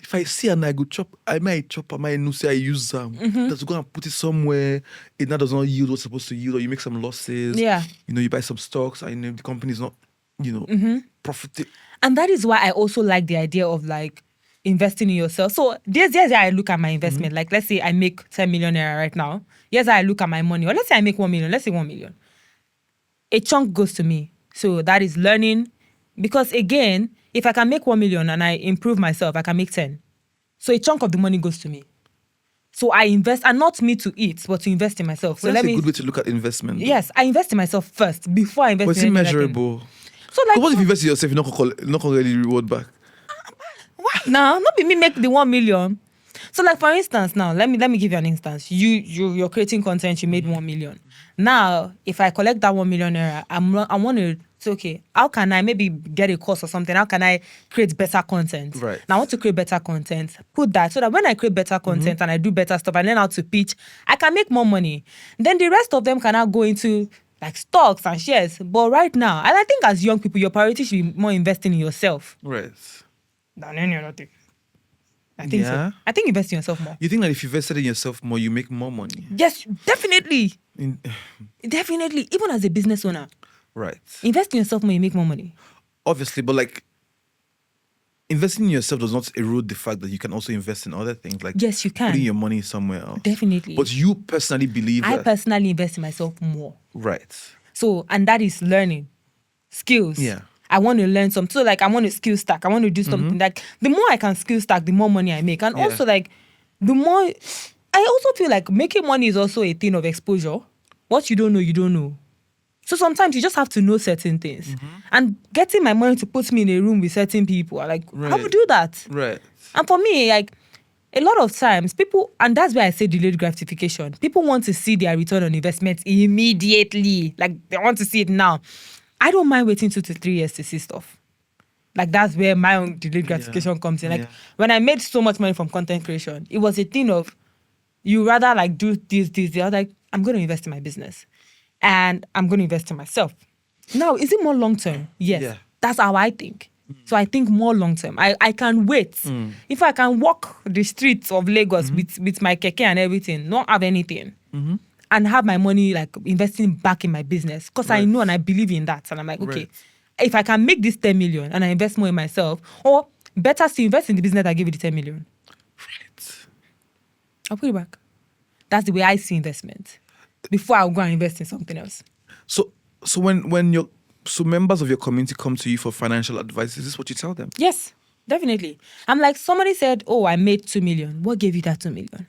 If I see and I go chop, I might know say I use them. Just go and put it somewhere. It now does not yield what's supposed to yield, or you make some losses. Yeah. You know, you buy some stocks, and the company is not, profiting. And that is why I also like the idea of like investing in yourself. So there's how I look at my investment. Like, let's say I make 10 million naira right now. Here's how I look at my money. Or let's say I make 1 million. Let's say 1 million. A chunk goes to me. So that is learning. Because again, if I can make 1 million and I improve myself, I can make 10. So a chunk of the money goes to me. So I invest, and not me to eat, but to invest in myself. So that's a good way to look at investment. Yes, I invest in myself first before I invest in anything. But it's measurable. So like, what if you invest in yourself, you're not going to get the reward back? Why? Now, not be me make the 1 million. So like, for instance, now, let me give you an instance. You're creating content, you made 1 million. Now, if I collect that 1 million naira, I want to So, okay, how can I maybe get a course or something? How can I create better content? Right. Now, I want to create better content. Put that so that when I create better content and I do better stuff and learn how to pitch, I can make more money. Then the rest of them can now go into like stocks and shares. But right now, and I think as young people, your priority should be more investing in yourself Right. than any other thing. I think Yeah. so. I think invest in yourself more. You think that if you invested in yourself more, you make more money? Yes, definitely. In, Definitely. Even as a business owner, right. invest in yourself more, you make more money. Obviously, but like investing in yourself does not erode the fact that you can also invest in other things. Like Yes, you can. putting your money somewhere else. Definitely. But you personally believe I that. personally invest in myself more. Right. So, and that is learning skills. Yeah. I want to learn something. So, like, I want to skill stack. I want to do something. Like, the more I can skill stack, the more money I make. And Yeah. also, like, the more... I also feel like making money is also a thing of exposure. What you don't know, you don't know. So sometimes you just have to know certain things. And getting my money to put me in a room with certain people, like, I Right. would do that. Right. And for me, like, a lot of times people, and that's why I say delayed gratification, people want to see their return on investment immediately. Like, they want to see it now. I don't mind waiting 2 to 3 years to see stuff. Like, that's where my own delayed gratification comes in. Like, Yeah. when I made so much money from content creation, it was a thing of, you rather like do this. I was like, I'm going to invest in my business. And I'm going to invest in myself. Now, is it more long term? Yes. Yeah. That's how I think. So I think more long term. I can wait. If I can walk the streets of Lagos with my keke and everything, not have anything, and have my money like investing back in my business, because I Right. know and I believe in that. And I'm like, okay, Right. if I can make this 10 million and I invest more in myself, or better still invest in the business that gave you the 10 million, Right. I'll put it back. That's the way I see investment. Before I'll go and invest in something else. So when your members of your community come to you for financial advice, is this what you tell them? Yes, definitely. I'm like, somebody said, oh, I made 2 million. What gave you that 2 million?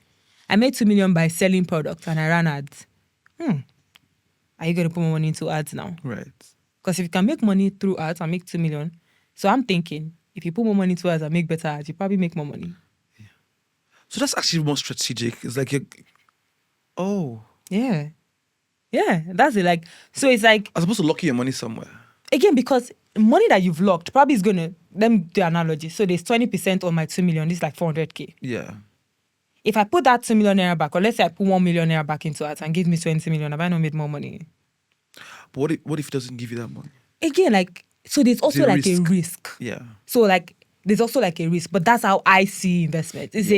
I made 2 million by selling products and I ran ads. Are you going to put more money into ads now? Right. Because if you can make money through ads and make 2 million, so I'm thinking, if you put more money into ads and make better ads, you probably make more money. So that's actually more strategic. It's like Yeah. Yeah, that's it. Like, so it's like, as opposed to locking your money somewhere. again, because money that you've locked probably is going to, let me do the analogy. So there's 20% on my 2 million. This is like 400K. Yeah. If I put that 2 million naira back, or let's say I put 1 million naira back into it and give me 20 million, have I not made more money? But what if it doesn't give you that money? Again, like, so there's also a like risk. a risk. Yeah. So like, there's also like a risk, but that's how I see investment. It's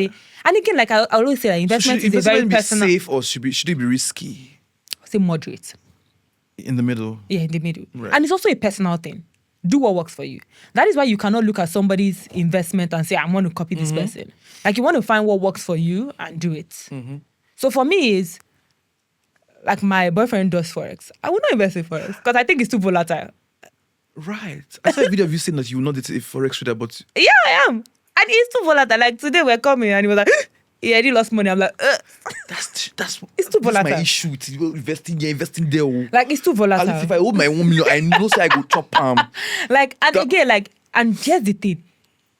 and again, like I always say, like, investment Should is a very investment be personal, safe or should it be risky? say moderate. In the middle. Yeah, in the middle. Right. And it's also a personal thing. Do what works for you. That is why you cannot look at somebody's investment and say, I want to copy this person. Like, you want to find what works for you and do it. So for me, is like, my boyfriend does Forex. I will not invest in Forex because I think it's too volatile. Right. I saw a video of you saying that you will not date a forex trader, but Yeah, I am. And it's too volatile. Like, today we're coming and he was like, yeah, he lost money. I'm like, that's It's too that's my volatile. issue. It's investing here, investing there. Oh. like, it's too At volatile. least if I hold my 1 million, I know say I go chop palm. Like, and again, like, and here's the thing.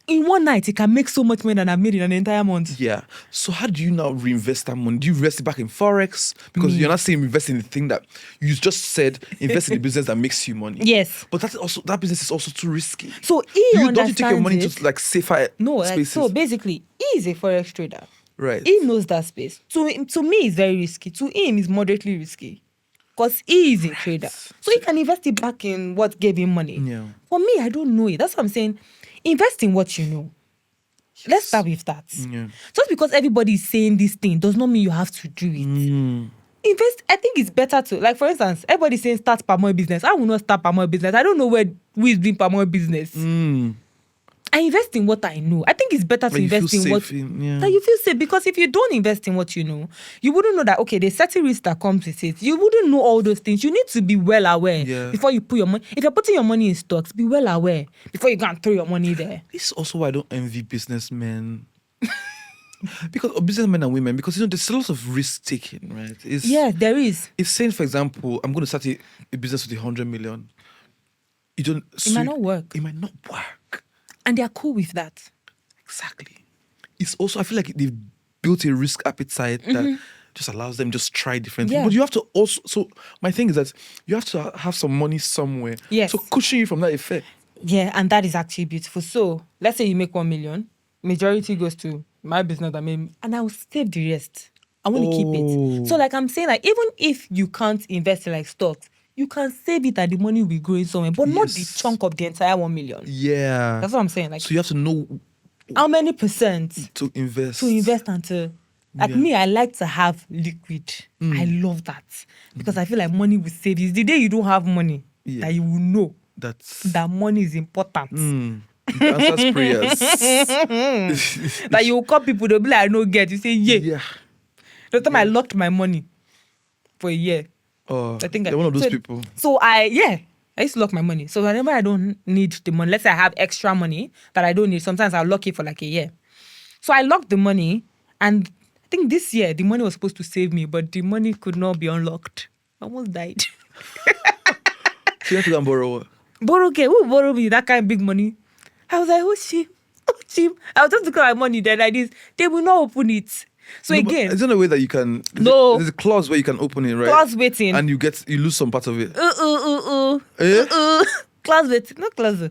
In one night, it can make so much money than I've made in an entire month. Yeah. So how do you now reinvest that money? Do you invest it back in forex? Because you're not saying invest in the thing that you just said, invest in the business that makes you money. Yes. But that business is also too risky. So Don't you take your money to like safer No, like, spaces? so basically, he is a forex trader. Right. He knows that space. To me, it's very risky. To him, it's moderately risky. Because he is a trader. So he can invest it back in what gave him money. Yeah. For me, I don't know it. That's what I'm saying. Invest in what you know. Let's start with that. Yeah. Just because everybody is saying this thing does not mean you have to do it. Invest. I think it's better to, like, for instance, everybody's saying start palm oil business. I will not start palm oil business. I don't know who is doing palm oil business. I invest in what I know. I think it's better to Like, you feel invest in what safe in, that you feel safe, because if you don't invest in what you know, you wouldn't know that, okay, there's certain risks that comes with it. You wouldn't know all those things. You need to be well aware Yeah. before you put your money. If you're putting your money in stocks, be well aware before you go and throw your money there. This is also why I don't envy businessmen. Because businessmen and women, because there's a lot of risk taking, right? Yes, there is. It's saying, for example, I'm going to start a business with 100 million. It might not work. It might not work. And they're cool with that. Exactly. It's also, I feel like they've built a risk appetite that just allows them just try different things. Yeah. But you have to also. So my thing is that you have to have some money somewhere. Yes. To cushion you from that effect. Yeah, and that is actually beautiful. So let's say you make 1 million, majority goes to my business, and I will save the rest. I want to keep it. So like I'm saying, like even if you can't invest in like stocks, you can save it and the money will grow in somewhere, but not the chunk of the entire 1 million. Yeah. That's what I'm saying. Like, so you have to know how many percent to invest. And to like me, I like to have liquid. I love that because I feel like money will save you. It's the day you don't have money that you will know that money is important. Answers prayers. That you will call people, they'll be like, I no get. You say, yeah. The time I locked my money for a year. Oh, I think you're one of those people. So I used to lock my money. So whenever I don't need the money, let's say I have extra money that I don't need, sometimes I'll lock it for like a year. So I locked the money, and I think this year the money was supposed to save me, but the money could not be unlocked. I almost died. So you have to go and borrow. Borrow, okay, who borrow me that kind of big money? I was like, oh cheap. I was just looking at my money there like this. They will not open it. So again, is there no way that you can? There's a clause where you can open it, right? Clause waiting, and you lose some part of it. Clause waiting, not clause.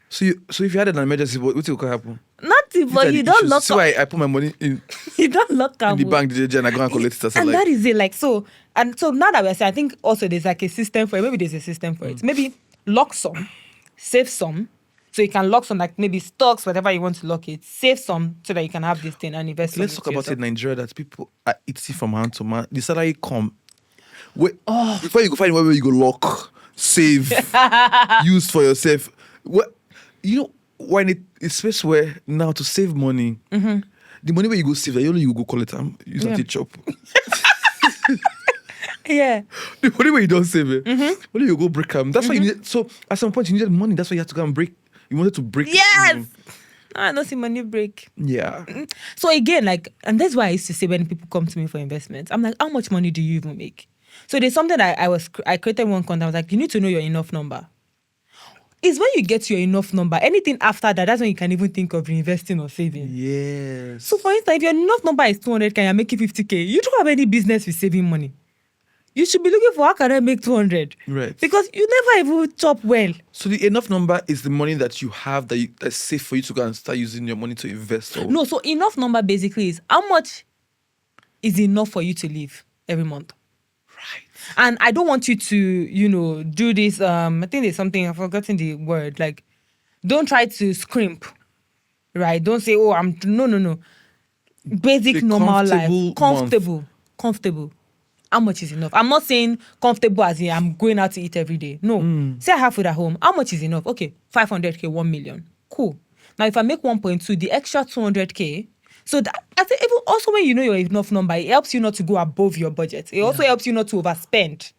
So if you had an emergency, what will happen? Nothing, but you don't lock. See why I put my money in? You don't lock in the bank, and I go and collect it. And that is it. Like so, and so now that we're saying, I think also there's like a system for it. Maybe there's a system for it. Maybe lock some, save some. So you can lock some, like maybe stocks, whatever you want to lock it. Save some so that you can have this thing and invest. Let's talk about it in Nigeria that people are eating from hand to mouth. The salary come. Wait, before you go find where you go lock, save, use for yourself. What when it's space where now to save money, the money where you go save, you go call it use and chop. Yeah. The money where you don't save it, only you go break them. That's why you need. So at some point you needed money. That's why you had to go and break. You wanted to break. Yes. I don't see money break. Yeah. So again, like, and that's why I used to say when people come to me for investments, I'm like, how much money do you even make? So there's something that I created one content. I was like, you need to know your enough number. It's when you get your enough number, anything after that, that's when you can even think of reinvesting or saving. Yes. So for instance, if your enough number is 200K and you're making 50K, you don't have any business with saving money. You should be looking for how can I make 200? Right. Because you never even chop well. So the enough number is the money that you have that's safe for you to go and start using your money to invest. Or... No, so enough number basically is how much is enough for you to live every month. Right. And I don't want you to, do this. I think there's something, I've forgotten the word. Like, don't try to scrimp. Right? Don't say, no. Basic normal life. Comfortable. How much is enough? I'm not saying comfortable as in I'm going out to eat every day. No. Say I have food at home. How much is enough? Okay, 500K, 1 million. Cool. Now, if I make 1.2, the extra 200K, so that, I think even also when you know your enough number, it helps you not to go above your budget. It also helps you not to overspend.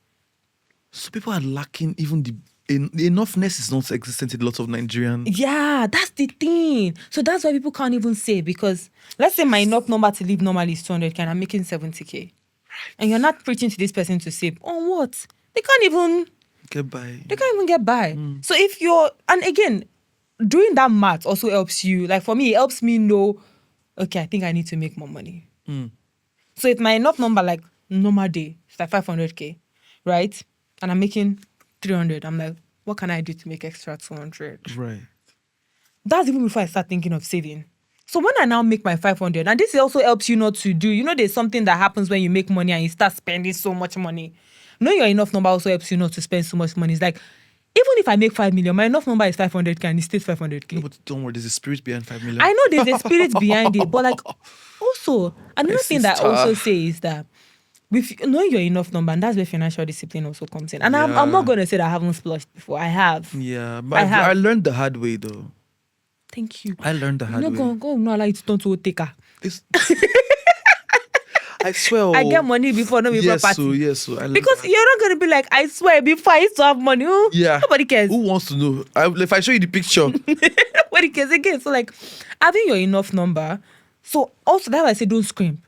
So people are lacking even the enoughness is not existent in a lot of Nigerians. Yeah, that's the thing. So that's why people can't even save because let's say my enough number to live normally is 200K and I'm making 70K. And you're not preaching to this person to save. On what? They can't even get by. They can't even get by. So if you're, and again, doing that math also helps you. Like for me, it helps me know, okay, I think I need to make more money. So if my enough number, like normal day, it's like 500K, right? And I'm making 300, I'm like, what can I do to make extra 200? Right. That's even before I start thinking of saving. So when I now make my 500, and this also helps you not to do, there's something that happens when you make money and you start spending so much money. Knowing your enough number also helps you not to spend so much money. It's like, even if I make 5 million, my enough number is 500K and it stays 500K. No, but don't worry, there's a spirit behind 5 million. I know there's a spirit behind it, but like, also, another thing that I also say is that with knowing your enough number, and that's where financial discipline also comes in. And I'm not going to say that I haven't splashed before. I have. Yeah, but I learned the hard way though. Thank you. I learned the hard way. God, no, allow you to turn to a taker. I swear. I get money before, no be property. Yes, because you're not going to be like, I swear, before I used to have money. Yeah. Nobody cares. Who wants to know? If I show you the picture. Nobody cares again. So like, having your enough number. So also, that's why I say don't scrimp.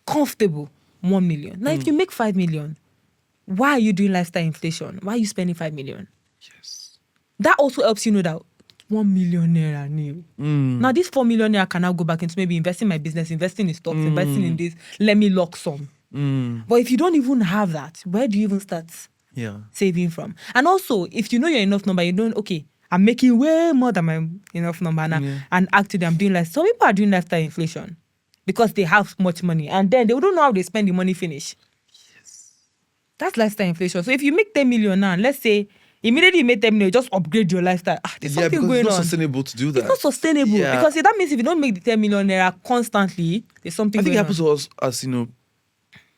Comfortable, 1 million. Now, if you make 5 million, why are you doing lifestyle inflation? Why are you spending 5 million? Yes. That also helps you know that 1 million naira new. Now, this 4 million naira can now go back into maybe investing in my business, investing in stocks, investing in this. Let me lock some. But if you don't even have that, where do you even start Yeah. saving from? And also, if you know your enough number, you don't, okay, I'm making way more than my enough number and actually I'm doing less. Some people are doing lifestyle inflation because they have much money and then they don't know how they spend the money finish. Yes. That's lifestyle inflation. So if you make 10 million now, let's say immediately you make 10 million, just upgrade your lifestyle. There's something because going it's not on. sustainable to do that. It's not sustainable because that means if you don't make the 10 million naira constantly, there's something I think going it happens to us as,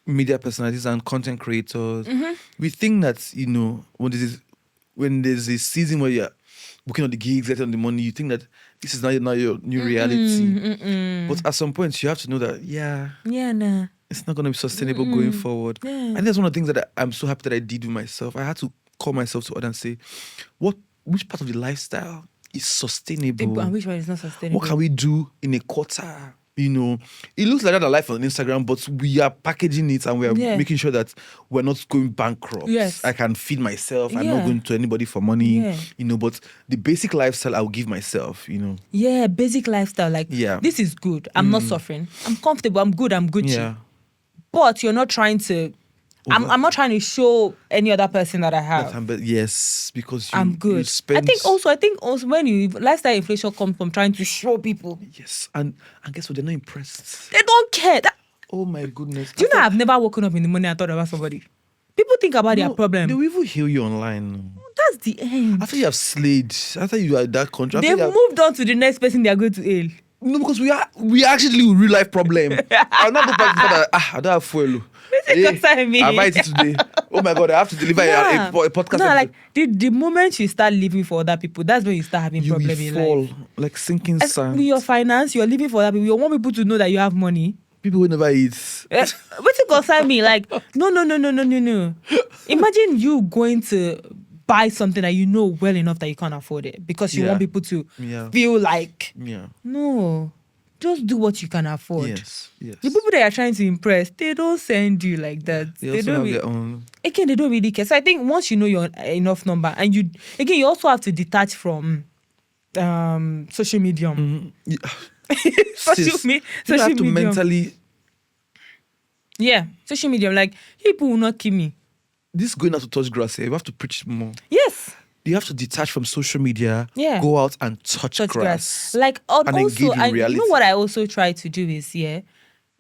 media personalities and content creators. We think that, when there's a season where you're working on the gigs, getting on the money, you think that this is now your new reality. But at some point, you have to know that, it's not going to be sustainable going forward. Yeah. And that's one of the things that I'm so happy that I did with myself. I had to call myself to order and say, which part of the lifestyle is sustainable? And which one is not sustainable? What can we do in a quarter? It looks like that life on Instagram, but we are packaging it and we are making sure that we're not going bankrupt. Yes. I can feed myself. I'm not going to anybody for money. Yeah. But the basic lifestyle I'll give myself, Yeah, basic lifestyle. This is good. I'm not suffering. I'm comfortable. I'm good. I'm Gucci. Yeah. But you're not trying to... I'm not trying to show any other person that I have. Yes, because I'm good. You spend... I think also when lifestyle inflation comes from trying to show people. Yes, and guess what? They're not impressed. They don't care. Oh my goodness. Do you know I've never woken up in the morning and thought about somebody? People think about their problem. They will even heal you online. That's the end. After you have slayed, after you are that country, they've moved on to the next person they are going to hail. No, because we actually deal with real life problem. I'm not the person that I don't have fuel. I might eat today. Oh my God, I have to deliver a podcast. No, like the moment you start living for other people, that's when you start having problems in fall life. like sinking sand. With your finance, you're living for other people. You want people to know that you have money. People will never eat. What you concern me? Like, no. Imagine you going to buy something that you know well enough that you can't afford it because you want people to feel like, no, just do what you can afford. Yes. The people that are trying to impress, they don't send you like that. They also have their own. Again, they don't really care. So I think once you know your enough number, and you also have to detach from social media. Social you have to medium. mentally. Yeah, social media. Like, people will not kill me. This going out to touch grass here, you have to preach more. Yes. You have to detach from social media, go out and touch grass. Like, and also, engage in reality. You know what I also try to do is,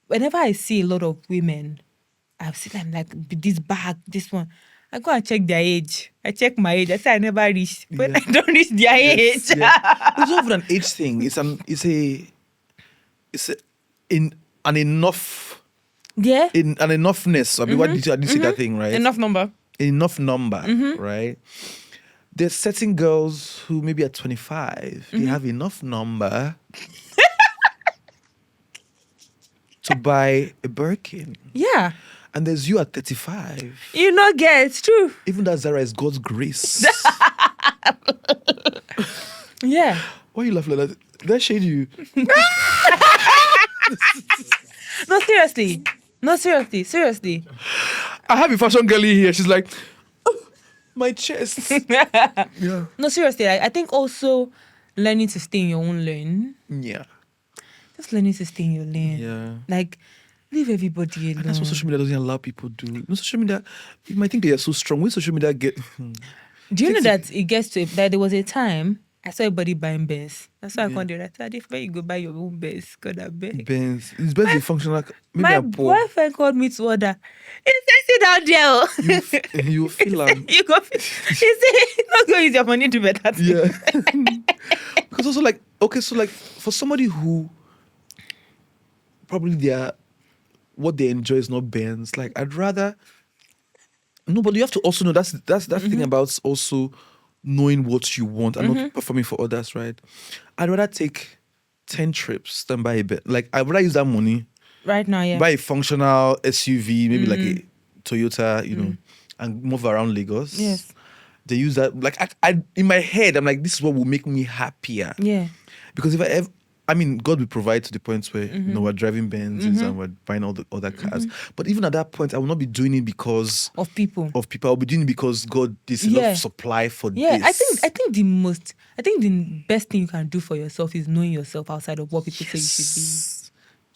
whenever I see a lot of women, I see them like, this bag, this one, I go and check their age. I check my age. I say I never reach, but I don't reach their age. Yeah. It's not even an age thing. It's an enough. Yeah. In an enoughness. I mean, what did you see that thing, right? Enough number, right? There's certain girls who maybe at 25, they have enough number to buy a Birkin. Yeah. And there's you at 35. You not get it's true. Even that Zara is God's grace. Yeah. Why are you laughing like that? Did I shade you? No, seriously. I have a fashion girlie here. She's like, oh, my chest. Yeah. No, seriously. I think also learning to stay in your own lane. Yeah. Just learning to stay in your lane. Yeah. Like, leave everybody alone. And that's what social media doesn't allow people to do. No, social media, you might think they are so strong. When social media get... Do you know that it gets to... That there was a time I saw everybody buying Benz. That's why I can't do that. Adeife, when you go buy your own Benz, God, I beg. Benz. It's Benz a functional... My boyfriend called me to order. He said, sit down there. You feel like... You go feel... He said, not go use your money to better things. Yeah. Because also like... Okay, so like, for somebody who... Probably what they enjoy is not Benz. Like, I'd rather... No, but you have to also know that's the thing about also knowing what you want and not performing for others, right? I'd rather take 10 trips than buy a bit. Like, I'd rather use that money right now, buy a functional SUV, maybe like a Toyota, and move around Lagos. Yes. They use that. Like, I in my head, I'm like, this is what will make me happier. Yeah. Because if I ever... I mean, God will provide to the point where we're driving Benzes and we're buying all the other cars. But even at that point, I will not be doing it because of people. I'll be doing it because God is enough supply for this. I think the best thing you can do for yourself is knowing yourself outside of what people say you should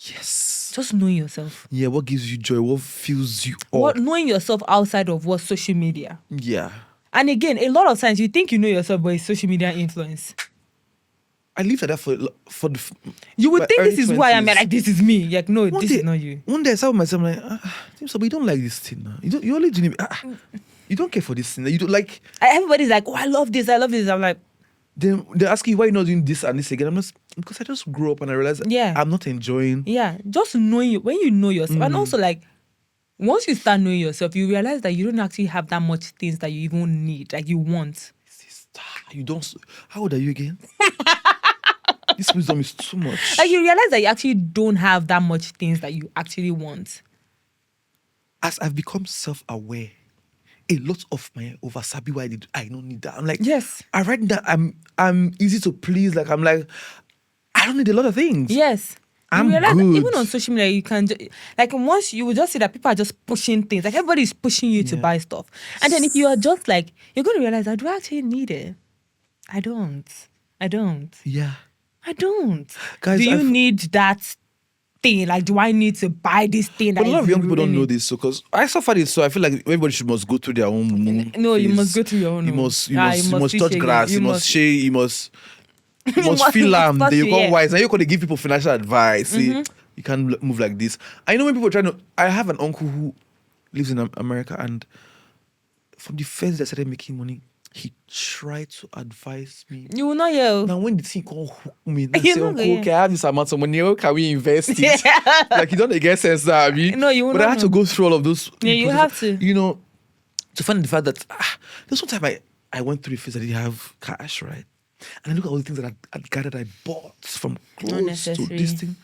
be. Yes. Just knowing yourself. Yeah, what gives you joy? What fills you up? What knowing yourself outside of what social media. Yeah. And again, a lot of times you think you know yourself, but it's social media influence. I live like that for the. You would my think early this is who I am, 20s. like this is me. Like, no, One this day- is not you. One day I saw myself, I'm like, so, but you don't like this thing now. You only doing it. You don't care for this thing. You don't like. Everybody's like, oh, I love this. I'm like, Then they ask you why you're not doing this and this again. I'm just because I just grew up and I realized Yeah. I'm not enjoying. yeah, just knowing you when you know yourself, and also like once you start knowing yourself, you realize that you don't actually have that much things that you even need, like you want. Sister, you don't. How old are you again? This wisdom is too much. Like you realize that you actually don't have that much things that you actually want. As I've become self-aware, a lot of my oversabi why I don't need that. I'm like, Yes. I write that I'm easy to please. Like I'm like, I don't need a lot of things. Yes. I'm you realize that good. even on social media, you can like once you will just see that people are just pushing things. Like everybody's pushing you to buy stuff, and then if you are just like, you're going to realize, do I actually need it? I don't. Yeah. I don't. Guys, do you I've- need that thing? Like, do I need to buy this thing? But that a lot of is young people don't really- know this, so because I suffered it, so I feel like everybody must go through their own. No, you phase. must go through your own. You must see touch shege. grass. You must share. You must feel lamb. touch Then you it, come yeah. wise. Now you're going to give people financial advice. See, you can't move like this. I know when people are trying to. I have an uncle who lives in America, and from the first day I started making money, he tried to advise me. You will not yell. Now when the thing come hook me, I You say, know, Uncle, yeah. okay, I have this amount of money. How can we invest it? Like you don't get sense that I mean. No, you will But I not had to know. go through all of those. Yeah, you have to. You know, to find the fact that there's one time I went through a phase I didn't have cash, right? And I look at all the things that I'd gathered, I bought from clothes to Unnecessary. this thing.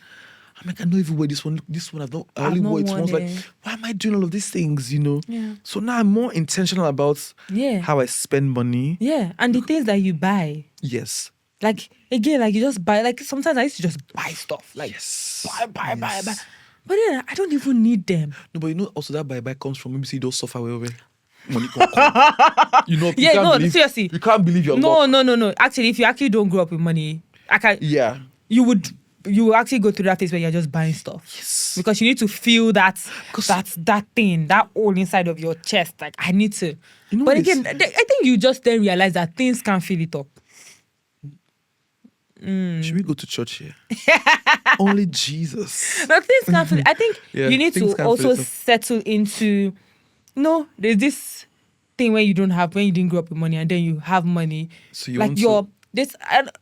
I'm like, I don't even wear this one. This one I only not wore it once. worn Like, it. why am I doing all of these things? You know. Yeah. So now I'm more intentional about Yeah. how I spend money. Yeah, and the things that you buy. Yes. Like again, like you just buy. Like sometimes I used to just buy stuff. Like Yes. buy. Yes. But then I don't even need them. No, but you know, also that buy comes from maybe see those suffer where money can come. You know, you Yeah, can't no, believe, seriously. you can't believe your luck. No. Actually, if you actually don't grow up with money, Yeah. you will actually go through that phase where you're just buying stuff. Yes. Because you need to feel that 'Cause- that thing, that hole inside of your chest. Like I need to. You know but this- again, I think you just then realize that things can't fill it up. Should we go to church here? Only Jesus. No, things can't fill it. I think Yeah, you need things to can't also fill it up. settle into. No, there's this thing when you didn't grow up with money, and then you have money. So you like want to- your this.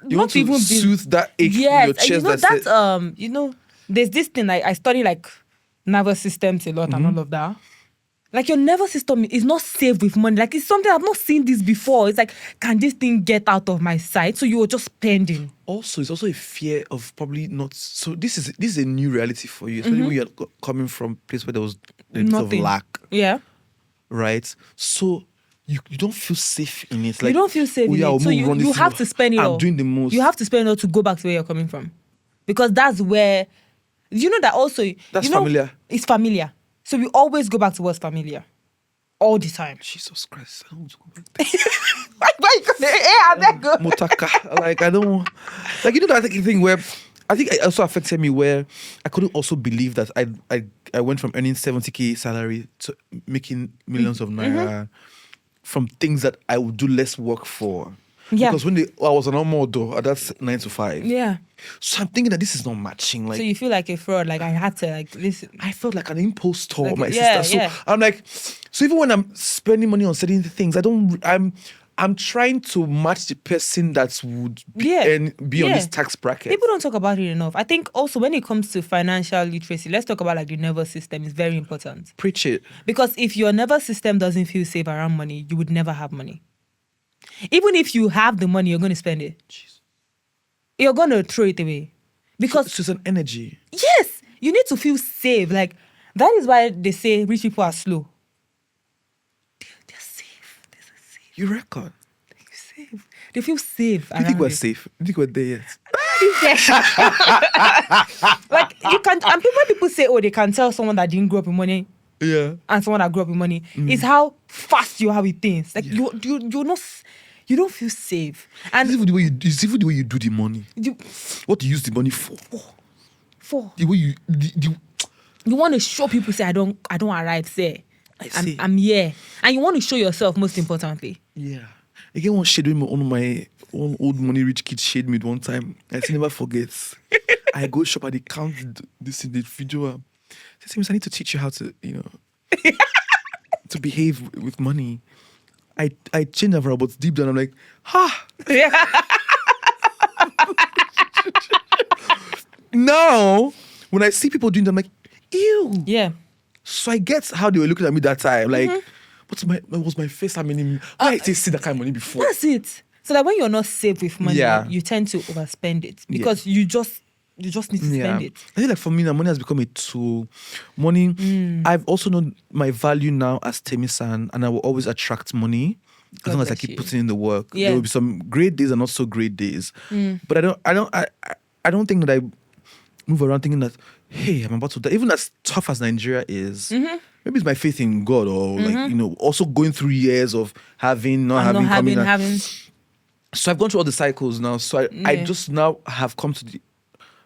You not want to even be, soothe that ache in yes, your chest. and you know that that there's this thing I study like nervous systems a lot and Mm-hmm. all of that. Like your nervous system is not safe with money. Like it's something I've not seen this before. It's like, can this thing get out of my sight? So you were just spending. also, it's also a fear of probably not. So this is a new reality for you, especially when you're coming from a place where there was a bit of Nothing. lack, Yeah. right? So you don't feel safe in it. Like You don't feel safe oh, in yeah, it. I'll So move, run you this have thing. to spend it all. I'm doing the most. You have to spend it all to go back to where you're coming from. Because that's where, you know that also. That's you know, familiar. It's familiar. So we always go back to what's familiar. All the time. Jesus Christ, I don't want to go back there. Why you gonna I beg you. Motaka. Like I don't like you know that thing where I think it also affected me where I couldn't also believe that I went from earning 70k salary to making millions of naira from things that I would do less work for. Yeah. Because when I was an Omodo, that's 9 to 5. Yeah. So I'm thinking that this is not matching. Like So you feel like a fraud. Like I had to like this. I felt like an impostor, Like, my yeah, sister. So yeah. I'm like, so even when I'm spending money on certain things, I'm trying to match the person that would be, Yeah. be on Yeah. this tax bracket. People don't talk about it enough. I think also when it comes to financial literacy, let's talk about like the nervous system. It's very important. Preach it. Because if your nervous system doesn't feel safe around money, you would never have money. Even if you have the money, you're going to spend it. Jeez. You're going to throw it away. Because, It's just an energy. yes, you need to feel safe. Like, that is why they say rich people are slow. They're safe. They're safe. You reckon? They're safe. They feel safe. You think around we're you. safe? You think we're there yet? Like, you can't, and when people say, oh, they can tell someone that didn't grow up with money Yeah. and someone that grew up with money, is how fast you are with things. Like, Yeah. you're not, you don't feel safe. And It's even the way you do the money. you, What you use the money for. for The way you You want to show people, say, I don't arrive there. see. I'm here. And you want to show yourself, most importantly. Yeah. Again, one shade with one old money rich kid shade me one time. I still never forget. I go shop at the count this in the video. Say, I need to teach you how to, to behave with money. I change over, but deep down I'm like, ha. Yeah. Now, when I see people doing that, I'm like, ew. Yeah. So I get how they were looking at me that time. Like, what was my face? I mean, I didn't see that kind of money before. That's it. So that when you're not safe with money, Yeah. you tend to overspend it because you just need to spend it. I think like for me now, money has become a tool. Money, I've also known my value now as Temi-san, and I will always attract money as God long as I bless keep you. putting in the work. Yeah. There will be some great days and not so great days. But I don't think that I move around thinking that, hey, I'm about to die. Even as tough as Nigeria is, maybe it's my faith in God or also going through years of having, not having, coming out. So I've gone through all the cycles now. So I just now have come to the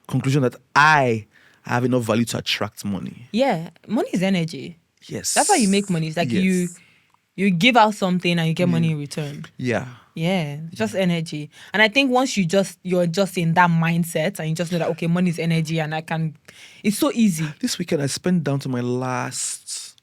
conclusion that I have enough value to attract money. Yeah. Money is energy. Yes. That's how you make money. It's like Yes. you give out something and you get money in return. Yeah. Yeah, just energy. And I think once you're just in that mindset and you just know that, okay, money is energy and it's so easy. This weekend I spent down to my last,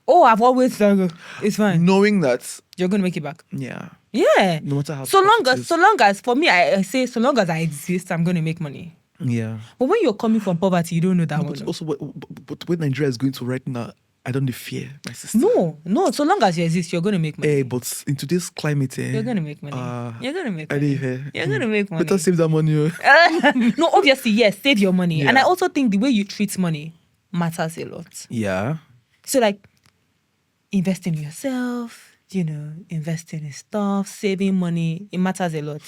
Oh, I've always done it's fine. knowing that, You're going to make it back. yeah, Yeah. no matter how So tough long it as, is. so long as, for me, I say, so long as I exist, I'm going to make money. Yeah. But when you're coming from poverty, you don't know that one. But also, but what Nigeria is going to right now, I don't fear, my sister. No. So long as you exist, you're going to make money. Hey, but in today's climate, You're going to make money. You're going to make money. Adeife, You're going to make money. better save that money. Oh. No, obviously, yes, save your money. Yeah. And I also think the way you treat money matters a lot. Yeah. So like, invest in yourself, investing in stuff, saving money, it matters a lot.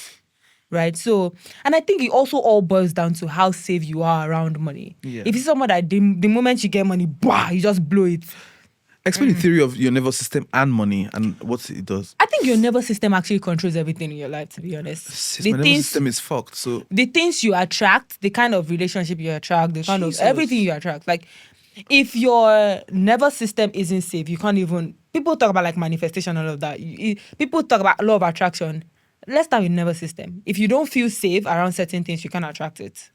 Right? So, and I think it also all boils down to how safe you are around money. Yeah. If it's someone that the moment you get money, bah, you just blow it. Explain the theory of your nervous system and money and what it does. I think your nervous system actually controls everything in your life, to be honest. Sis, my nervous system is fucked. So The things you attract, the kind of relationship you attract, the kind Jesus. of everything you attract. Like, if your nervous system isn't safe, you can't even. People talk about like manifestation and all of that. People talk about law of attraction. Let's start with nervous system. If you don't feel safe around certain things, you can't attract it.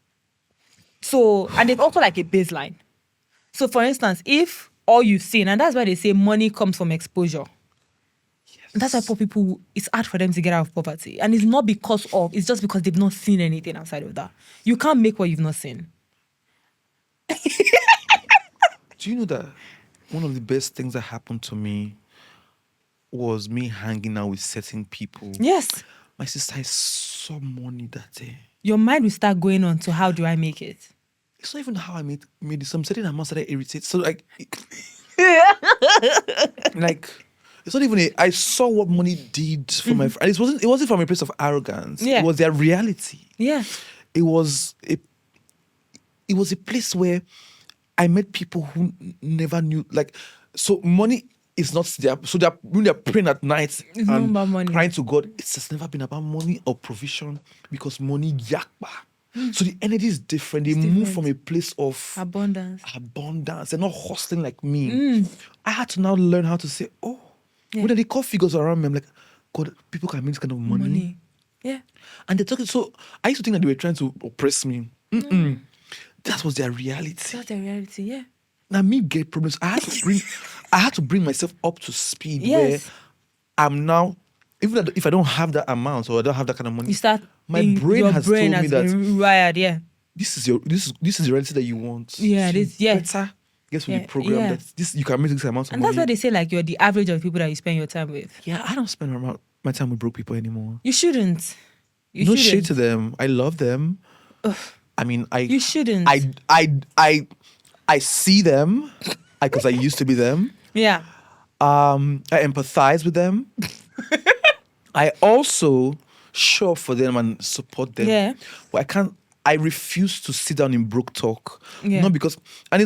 So, and there's also like a baseline. So, for instance, if all you've seen, and that's why they say money comes from exposure. That's why poor people, it's hard for them to get out of poverty. And it's not because of, it's just because they've not seen anything outside of that. You can't make what you've not seen. do you know that one of the best things that happened to me was me hanging out with certain people? Yes. My sister, I saw money that day. Your mind will start going on to how do I make it? It's not even how I made it. Some certain amounts that I irritate. So like, like it's not even I saw what money did for my friends. It wasn't from a place of arrogance. Yeah. It was their reality. Yeah. It was a place where I met people who never knew. Like, so money is not there. So when they're praying at night It's not and about money. crying to God, it's just never been about money or provision because money yakba. So the energy is different. They move different. from a place of Abundance. They're not hustling like me. I had to now learn how to say, when they call figures around me, I'm like, God, people can make this kind of money. Yeah. And they're talking. So I used to think that they were trying to oppress me. That was their reality. That's the reality, yeah. Now me get problems. I had to bring myself up to speed Yes. where I'm now, even if I don't have that amount or I don't have that kind of money, You start my brain your has brain told me has that been wired, yeah. this is the reality that you want. Yeah, So it is, yeah. better get with Yeah, the program yeah. that this you can make this amount of And money. that's why they say like you're the average of people that you spend your time with. Yeah, I don't spend my time with broke people anymore. You shouldn't. You No shouldn't. shade to them. I love them. I mean, You shouldn't. I see them because I used to be them. Yeah. I empathize with them. I also show up for them and support them. Yeah. But I refuse to sit down in broke talk. Yeah. Not because, and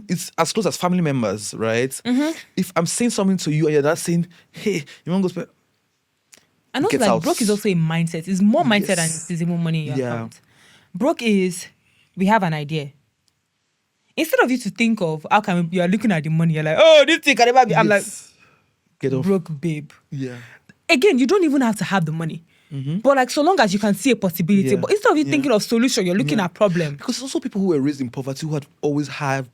it's as close as family members, right? Mm-hmm. If I'm saying something to you and you're not saying, hey, you want to go spend, And also Get like out. broke is also a mindset. It's more mindset Yes. than it is even money in your Yeah. account. Broke is we have an idea. instead of you to think of how can you are looking at the money, you're like, oh, this thing can never be. I'm like, Yes. Get off. broke babe. Yeah. Again, you don't even have to have the money. But like so long as you can see a possibility. Yeah. But instead of you Yeah. thinking of solution, you're looking Yeah. at problem. Because also people who were raised in poverty who had always had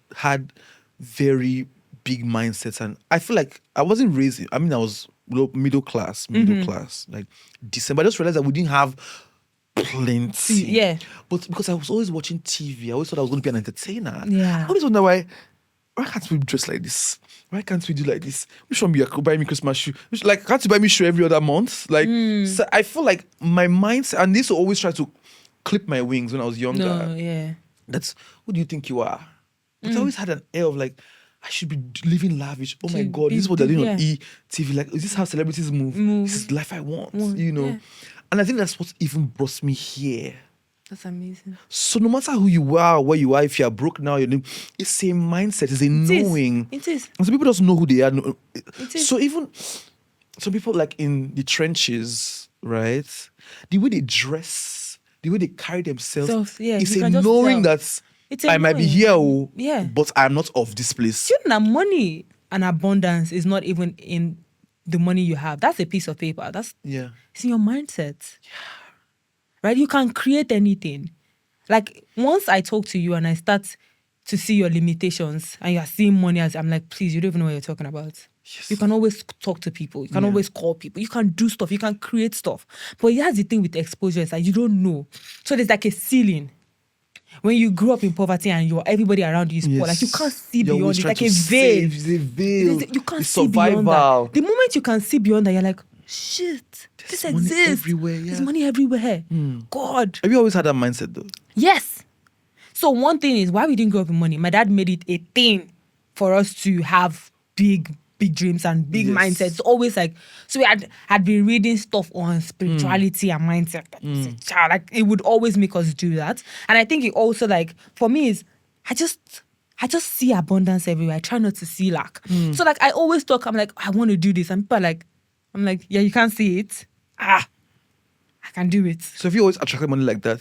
very big mindsets, and I feel like I wasn't raised. I mean, I was middle class, like decent. But I just realized that we didn't have plenty. Yeah. But because I was always watching TV, I always thought I was going to be an entertainer. Yeah. I always wonder why can't we dress like this? Why can't we do like this? Which one you could buy me Christmas shoe? Like, can't you buy me shoe every other month? Like, so I feel like my mindset, and this will always try to clip my wings when I was younger. No, yeah. That's, who do you think you are? But I always had an air of like, I should be living lavish. Oh my God, this is what they're doing on TV. Like, is this how celebrities move? This is the life I want, you know? Yeah. And I think that's what even brought me here. That's amazing. So no matter who you are, where you are, if you are broke now, it's the same mindset. It's a knowing. It is. And some people don't know who they are. It is. So even some people like in the trenches, right? The way they dress, the way they carry themselves, it's you a can just knowing tell. that It's I might be here, Yeah. but I'm not of this place. Do you know that money and abundance is not even in the money you have? That's a piece of paper. It's in your mindset. Yeah. Right? You can create anything. Like, once I talk to you and I start to see your limitations and you're seeing money as, I'm like, please, you don't even know what you're talking about. Yes. You can always talk to people. You can always call people. You can do stuff. You can create stuff. But here's the thing with exposure is that you don't know. So there's like a ceiling. When you grew up in poverty and everybody around you is poor, like you can't see You're beyond always it. trying Like to a veil. save, it's a veil. You can't It's see beyond survival. that. The moment you can see beyond that, you're like, shit, this money exists. everywhere, yeah. There's money everywhere. God. Have you always had that mindset though? Yes. So one thing is why we didn't grow up with money. My dad made it a thing for us to have big dreams and big mindsets. Always like, so we had been reading stuff on spirituality and mindset. Like it would always make us do that. And I think it also like, for me is, I just see abundance everywhere. I try not to see lack. So like I always talk, I'm like, I want to do this. And people are like, I'm like, yeah, you can't see it. I can do it. So have you always attracted money like that?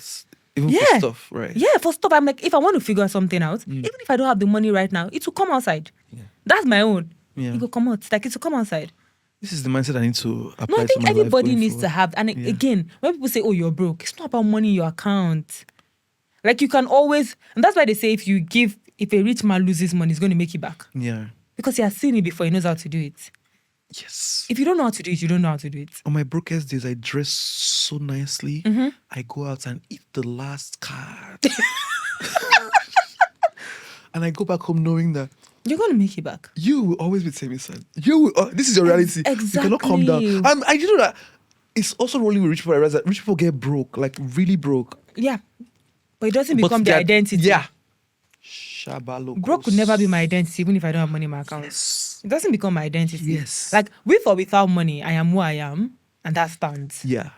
Even for stuff, right? Yeah, for stuff. I'm like, if I want to figure something out, even if I don't have the money right now, it will come outside. Yeah. That's my own. Yeah. It will come out. Like, it will come outside. This is the mindset I need to apply. No, I think to my life everybody going needs forward. to have. And again, when people say, oh, you're broke, it's not about money in your account. Like, you can always, and that's why they say if a rich man loses money, he's going to make it back. Yeah. Because he has seen it before, he knows how to do it. Yes. If you don't know how to do it, you don't know how to do it. On my brokest days, I dress so nicely. I go out and eat the last card. And I go back home knowing that You're going to make it back. you will always be Temi San. This is your reality. Exactly. You cannot calm down. And I know that it's also rolling with rich people. I realize that rich people get broke, like really broke. Yeah. But it doesn't become their identity. Yeah. Shabalokos. Broke could never be my identity, even if I don't have money in my account. Yes. It doesn't become my identity. Yes. Like, with or without money, I am who I am, and that stands. Yeah.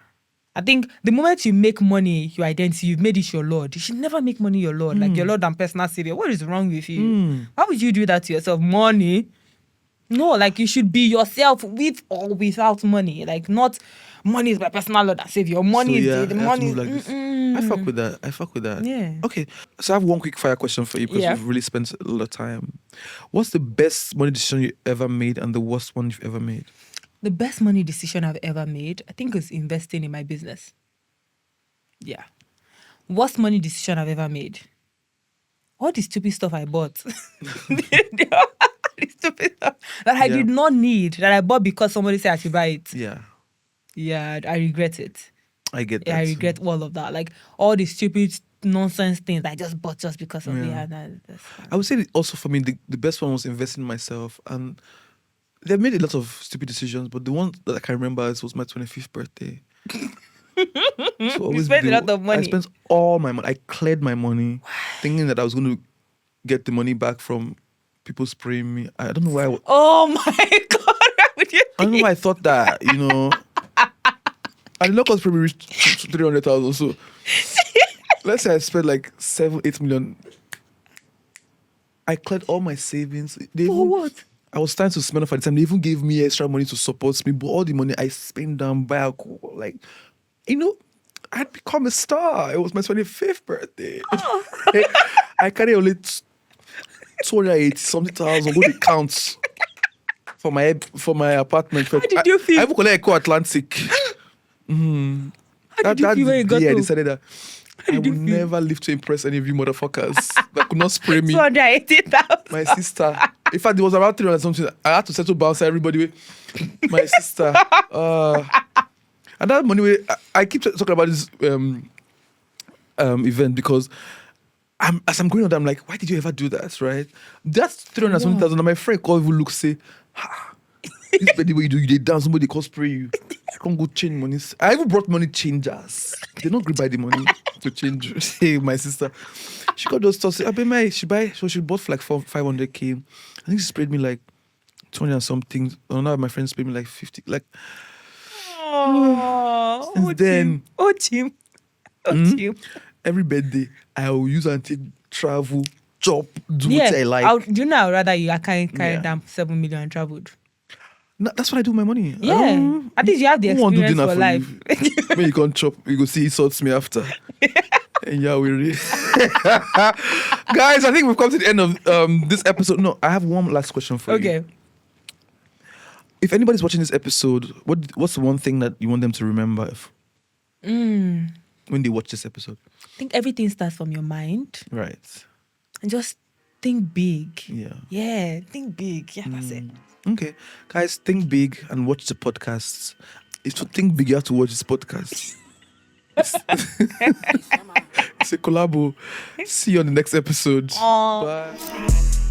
I think the moment you make money your identity, you've made it your Lord. You should never make money your Lord, like your Lord and personal savior. What is wrong with you? Why would you do that to yourself? Money? No, like you should be yourself with or without money. Like, not money is my personal Lord and savior. Money is the I have to money. move like this. I fuck with that. Yeah. Okay. So I have one quick fire question for you because we've really spent a lot of time. What's the best money decision you ever made and the worst one you've ever made? The best money decision I've ever made, I think, is investing in my business. Yeah. Worst money decision I've ever made. All the stupid stuff I bought. The stupid stuff that I did not need, that I bought because somebody said I should buy it. Yeah. Yeah, I regret it. I get that. Yeah, I too. regret all of that. Like, all the stupid nonsense things that I just bought just because of I would say that also for me, the best one was investing in myself. And they've made a lot of stupid decisions, but the one that I can remember was my 25th birthday. You spent a lot of money. I spent all my money. I cleared my money, thinking that I was going to get the money back from people spraying me. I don't know why. Oh my God. I don't know why I thought that, you know. I did not cost probably reach 300,000. So let's say I spent like 7-8 million. I cleared all my savings. For what? I was starting to spend off at the time. They even gave me extra money to support me, but all the money I spent down buy alcohol. Like, you know, I'd become a star. It was my 25th birthday. I carry only 280 something thousand. Go to count for my apartment. How did you feel? I even collect Eco Atlantic. How did you feel when you got I home? decided that I did you would feel? never live to impress any of you motherfuckers that could not spray me. 280,000. My sister. In fact, it was about 300 something. I had to settle bounce everybody with my sister. And that money, I keep talking about this event because as I'm going on, I'm like, why did you ever do that, right? That's 300 something thousand. And my friend called, even look, say, this the way you do, you dance, somebody cosplay you. I can't go change money. I even brought money changers. They don't agree buy the money to change. Hey, my sister, she got those stuff. I bet she bought for like 500K. I think she sprayed me like 20 and something. Oh, now my friend sprayed me like 50. Like, Oh, since then, Jim. every birthday, I will use and take travel, job, do what I like. Do you know I'd rather you carry Yeah. down 7 million and traveled? No, that's what I do with my money. Yeah. At least you have the who want to do experience dinner for life. you? When you can't chop, you go see he sorts me after. And yeah, we're guys, I think we've come to the end of this episode. No, I have one last question for you. Okay. If anybody's watching this episode, what's the one thing that you want them to remember when they watch this episode? I think everything starts from your mind. Right. And just think big. Yeah. Yeah, think big. Yeah, that's it. Okay. Guys, think big and watch the podcasts. If to think big, you have to watch this podcast. It's a collabo. See you on the next episode. Aww. Bye.